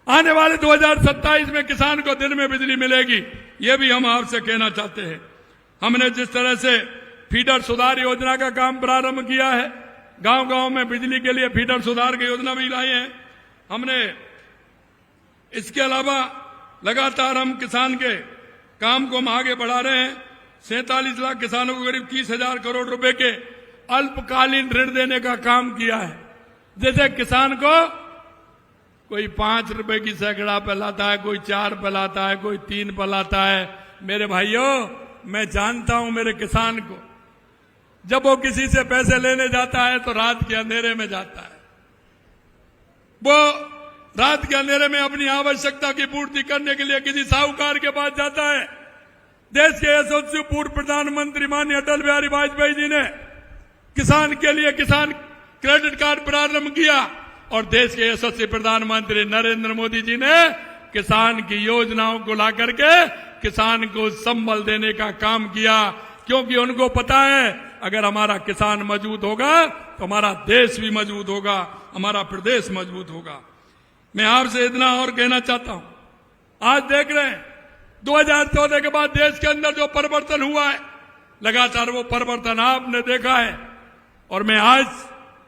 Speaker 7: आने वाले 2027 में किसान को दिन में बिजली मिलेगी, ये भी हम आपसे कहना चाहते हैं। हमने जिस तरह से फीडर सुधार योजना का काम प्रारंभ किया है, गांव-गांव में बिजली के लिए फीडर सुधार की योजना भी लाई है हमने। इसके अलावा लगातार हम किसान के काम को हम आगे बढ़ा रहे हैं। 47 लाख किसानों को करीब 30,000 करोड़ रुपए के अल्पकालीन ऋण देने का काम किया है। जैसे किसान को कोई 5 रुपए की सैकड़ा पे लाता है, कोई 4 पे लाता है, कोई 3 पे लाता है। मेरे भाइयों, मैं जानता हूं मेरे किसान को, जब वो किसी से पैसे लेने जाता है तो रात के अंधेरे में जाता है। वो रात के अंधेरे में अपनी आवश्यकता की पूर्ति करने के लिए किसी साहूकार के पास जाता है। देश के यशस्वी पूर्व प्रधानमंत्री माननीय अटल बिहारी वाजपेयी जी ने किसान के लिए किसान क्रेडिट कार्ड प्रारंभ किया, और देश के यशस्वी प्रधानमंत्री नरेंद्र मोदी जी ने किसान की योजनाओं को ला करके किसान को संबल देने का काम किया, क्योंकि उनको पता है अगर हमारा किसान मजबूत होगा तो हमारा देश भी मजबूत होगा, हमारा प्रदेश मजबूत होगा। मैं आपसे इतना और कहना चाहता हूं, आज देख रहे हैं 2014 के बाद देश के अंदर जो परिवर्तन हुआ है, लगातार वो परिवर्तन आपने देखा है। और मैं आज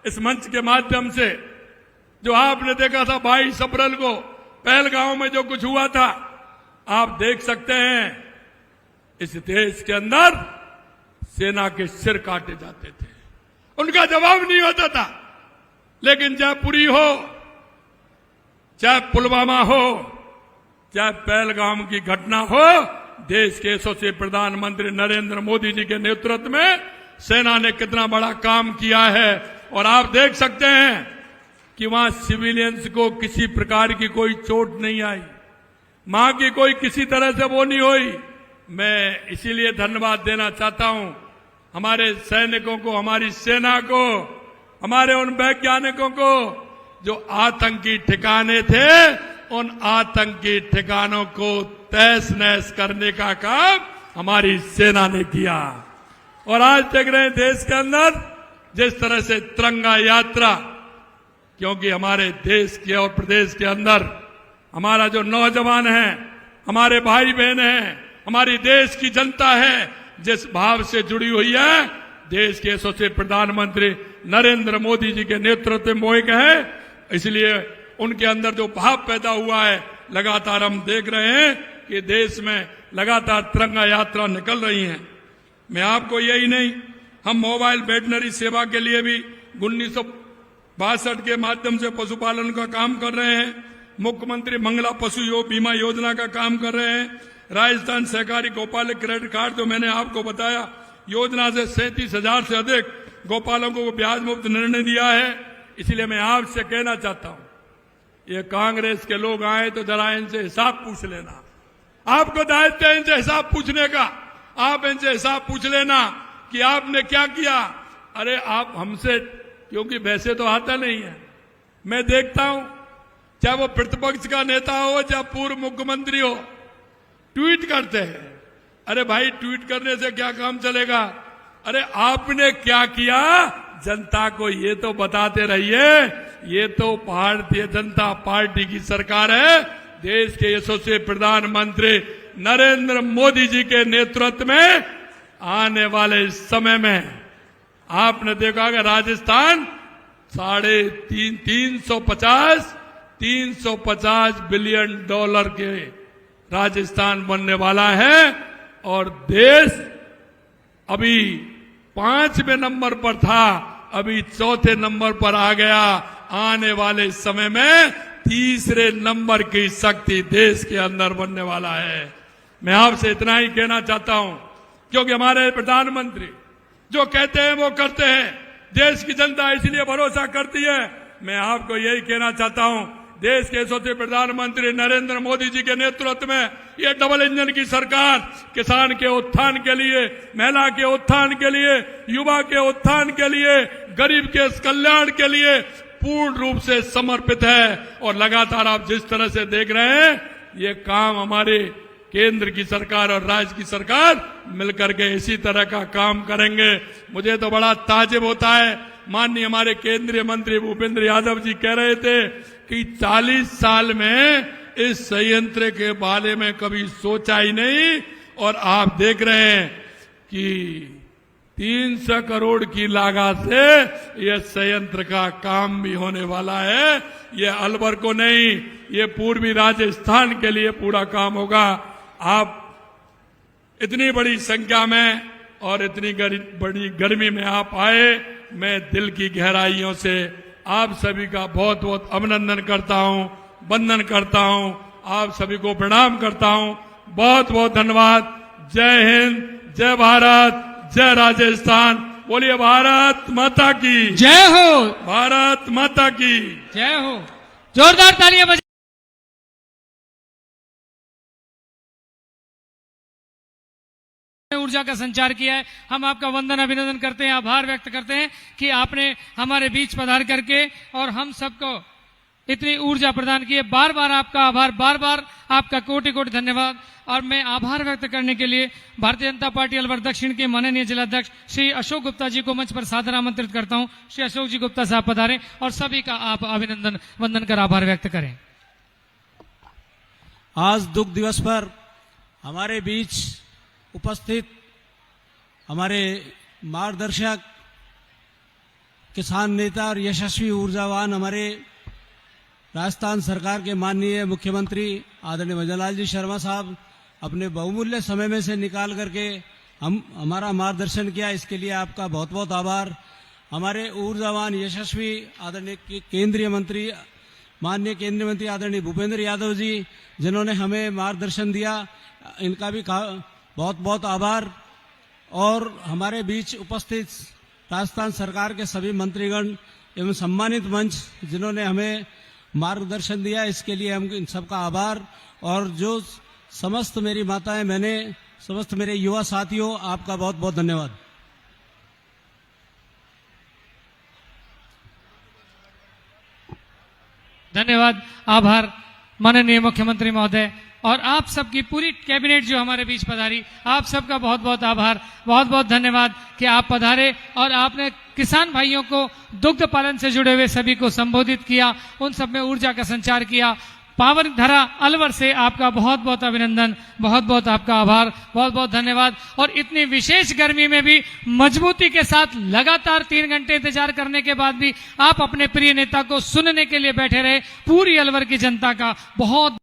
Speaker 7: इस मंच के माध्यम से, जो आपने देखा था 22 अप्रैल को पहलगांव में जो कुछ हुआ था, आप देख सकते हैं इस देश के अंदर सेना के सिर काटे जाते थे, उनका जवाब नहीं होता था। लेकिन चाहे पुरी हो, चाहे पुलवामा हो, चाहे पहलगाम की घटना हो, देश के यशस्वी प्रधानमंत्री नरेंद्र मोदी जी के नेतृत्व में सेना ने कितना बड़ा काम किया है। और आप देख सकते हैं कि वहां सिविलियंस को किसी प्रकार की कोई चोट नहीं आई, वहां की कोई किसी तरह से वो नहीं हुई। मैं इसीलिए धन्यवाद देना चाहता हूं हमारे सैनिकों को, हमारी सेना को, हमारे उन वैज्ञानिकों को जो आतंकी ठिकाने थे, उन आतंकी ठिकानों को तहस नहस करने का काम हमारी सेना ने किया। और आज देख रहे हैं देश के अंदर जिस तरह से तिरंगा यात्रा, क्योंकि हमारे देश के और प्रदेश के अंदर हमारा जो नौजवान है, हमारे भाई बहन हैं, हमारी देश की जनता है, जिस भाव से जुड़ी हुई है, देश के यशस्वी प्रधानमंत्री नरेंद्र मोदी जी के नेतृत्व में मोहित है। इसलिए उनके अंदर जो भाव पैदा हुआ है, लगातार हम देख रहे हैं कि देश में लगातार तिरंगा यात्रा निकल रही है। मैं आपको यही नहीं, हम मोबाइल वेटनरी सेवा के लिए भी 1962 के माध्यम से पशुपालन का काम कर रहे हैं। मुख्यमंत्री मंगला पशु बीमा योजना का काम कर रहे हैं। राजस्थान सहकारी गोपालक क्रेडिट कार्ड जो मैंने आपको बताया, योजना से 37,000 से अधिक गोपालकों को ब्याज मुक्त निर्णय दिया है। इसलिए मैं आपसे कहना चाहता हूं, ये कांग्रेस के लोग आए तो जरा इनसे हिसाब पूछ लेना। आपको दायित्व है इनसे हिसाब पूछने का। आप इनसे हिसाब पूछ लेना कि आपने क्या किया। अरे आप हमसे, क्योंकि वैसे तो आता नहीं है, मैं देखता हूं चाहे वो प्रतिपक्ष का नेता हो चाहे पूर्व मुख्यमंत्री हो, ट्वीट करते हैं। अरे भाई, ट्वीट करने से क्या काम चलेगा? अरे आपने क्या किया जनता को ये तो बताते रहिए। ये तो भारतीय जनता पार्टी की सरकार है। देश के यशस्वी प्रधानमंत्री नरेंद्र मोदी जी के नेतृत्व में आने वाले समय में आपने देखा कि राजस्थान 350 बिलियन डॉलर के राजस्थान बनने वाला है। और देश अभी 5वें नंबर पर था, अभी 4थे नंबर पर आ गया। आने वाले समय में 3रे नंबर की शक्ति देश के अंदर बनने वाला है। मैं आपसे इतना ही कहना चाहता हूं, क्योंकि हमारे प्रधानमंत्री जो कहते हैं वो करते हैं। देश की जनता इसलिए भरोसा करती है। मैं आपको यही कहना चाहता हूं, देश के यशस्वी प्रधानमंत्री नरेंद्र मोदी जी के नेतृत्व में ये डबल इंजन की सरकार किसान के उत्थान के लिए, महिला के उत्थान के लिए, युवा के उत्थान के लिए, गरीब के कल्याण के लिए पूर्ण रूप से समर्पित है। और लगातार आप जिस तरह से देख रहे हैं, ये काम हमारे केंद्र की सरकार और राज्य की सरकार मिलकर के इसी तरह का काम करेंगे। मुझे तो बड़ा ताज्जुब होता है, माननीय हमारे केंद्रीय मंत्री भूपेंद्र यादव जी कह रहे थे कि 40 साल में इस संयंत्र के बारे में कभी सोचा ही नहीं। और आप देख रहे हैं कि 300 करोड़ की लागत से यह संयंत्र का काम भी होने वाला है। ये अलवर को नहीं, ये पूर्वी राजस्थान के लिए पूरा काम होगा। आप इतनी बड़ी संख्या में और इतनी बड़ी गर्मी में आप आए, मैं दिल की गहराइयों से आप सभी का बहुत बहुत अभिनंदन करता हूं, वंदन करता हूं, आप सभी को प्रणाम करता हूं। बहुत बहुत धन्यवाद। जय हिंद, जय भारत, जय राजस्थान। बोलिए भारत माता की
Speaker 2: जय हो।
Speaker 7: भारत माता की
Speaker 2: जय हो। जोरदार तालियां बजाइए। ऊर्जा का संचार किया है। हम आपका वंदन अभिनंदन करते हैं, आभार व्यक्त करते हैं कि आपने हमारे बीच पधार करके और हम सबको इतनी ऊर्जा प्रदान की है। बार बार आपका आभार, बार बार आपका कोटि कोटि धन्यवाद। और मैं आभार व्यक्त करने के लिए भारतीय जनता पार्टी अलवर दक्षिण के माननीय जिलाध्यक्ष श्री अशोक गुप्ता जी को मंच पर सादर आमंत्रित करता हूं। श्री अशोक जी गुप्ता साहब पधारें और सभी का आप अभिनंदन वंदन कर आभार व्यक्त करें।
Speaker 8: आज दुख दिवस पर हमारे बीच उपस्थित हमारे मार्गदर्शक, किसान नेता और यशस्वी ऊर्जावान हमारे राजस्थान सरकार के माननीय मुख्यमंत्री आदरणीय भजनलाल जी शर्मा साहब अपने बहुमूल्य समय में से निकाल करके हमारा मार्गदर्शन किया, इसके लिए आपका बहुत बहुत आभार। हमारे ऊर्जावान यशस्वी आदरणीय केंद्रीय मंत्री, माननीय केंद्रीय मंत्री आदरणीय भूपेंद्र यादव जी, जिन्होंने हमें मार्गदर्शन दिया, इनका भी बहुत बहुत आभार। और हमारे बीच उपस्थित राजस्थान सरकार के सभी मंत्रीगण एवं सम्मानित मंच जिन्होंने हमें मार्गदर्शन दिया, इसके लिए हम इन सबका आभार। और जो समस्त मेरी माताएं, मैंने समस्त मेरे युवा साथियों, आपका बहुत बहुत धन्यवाद।
Speaker 2: धन्यवाद, आभार माननीय मुख्यमंत्री महोदय और आप सबकी पूरी कैबिनेट जो हमारे बीच पधारी, आप सबका बहुत बहुत आभार, बहुत बहुत धन्यवाद कि आप पधारे और आपने किसान भाइयों को दुग्ध पालन से जुड़े हुए सभी को संबोधित किया, उन सब में ऊर्जा का संचार किया। पावन धरा अलवर से आपका बहुत बहुत अभिनंदन, बहुत बहुत आपका आभार, बहुत बहुत धन्यवाद। और इतनी विशेष गर्मी में भी मजबूती के साथ लगातार 3 घंटे इंतजार करने के बाद भी आप अपने प्रिय नेता को सुनने के लिए बैठे रहे। पूरी अलवर की जनता का बहुत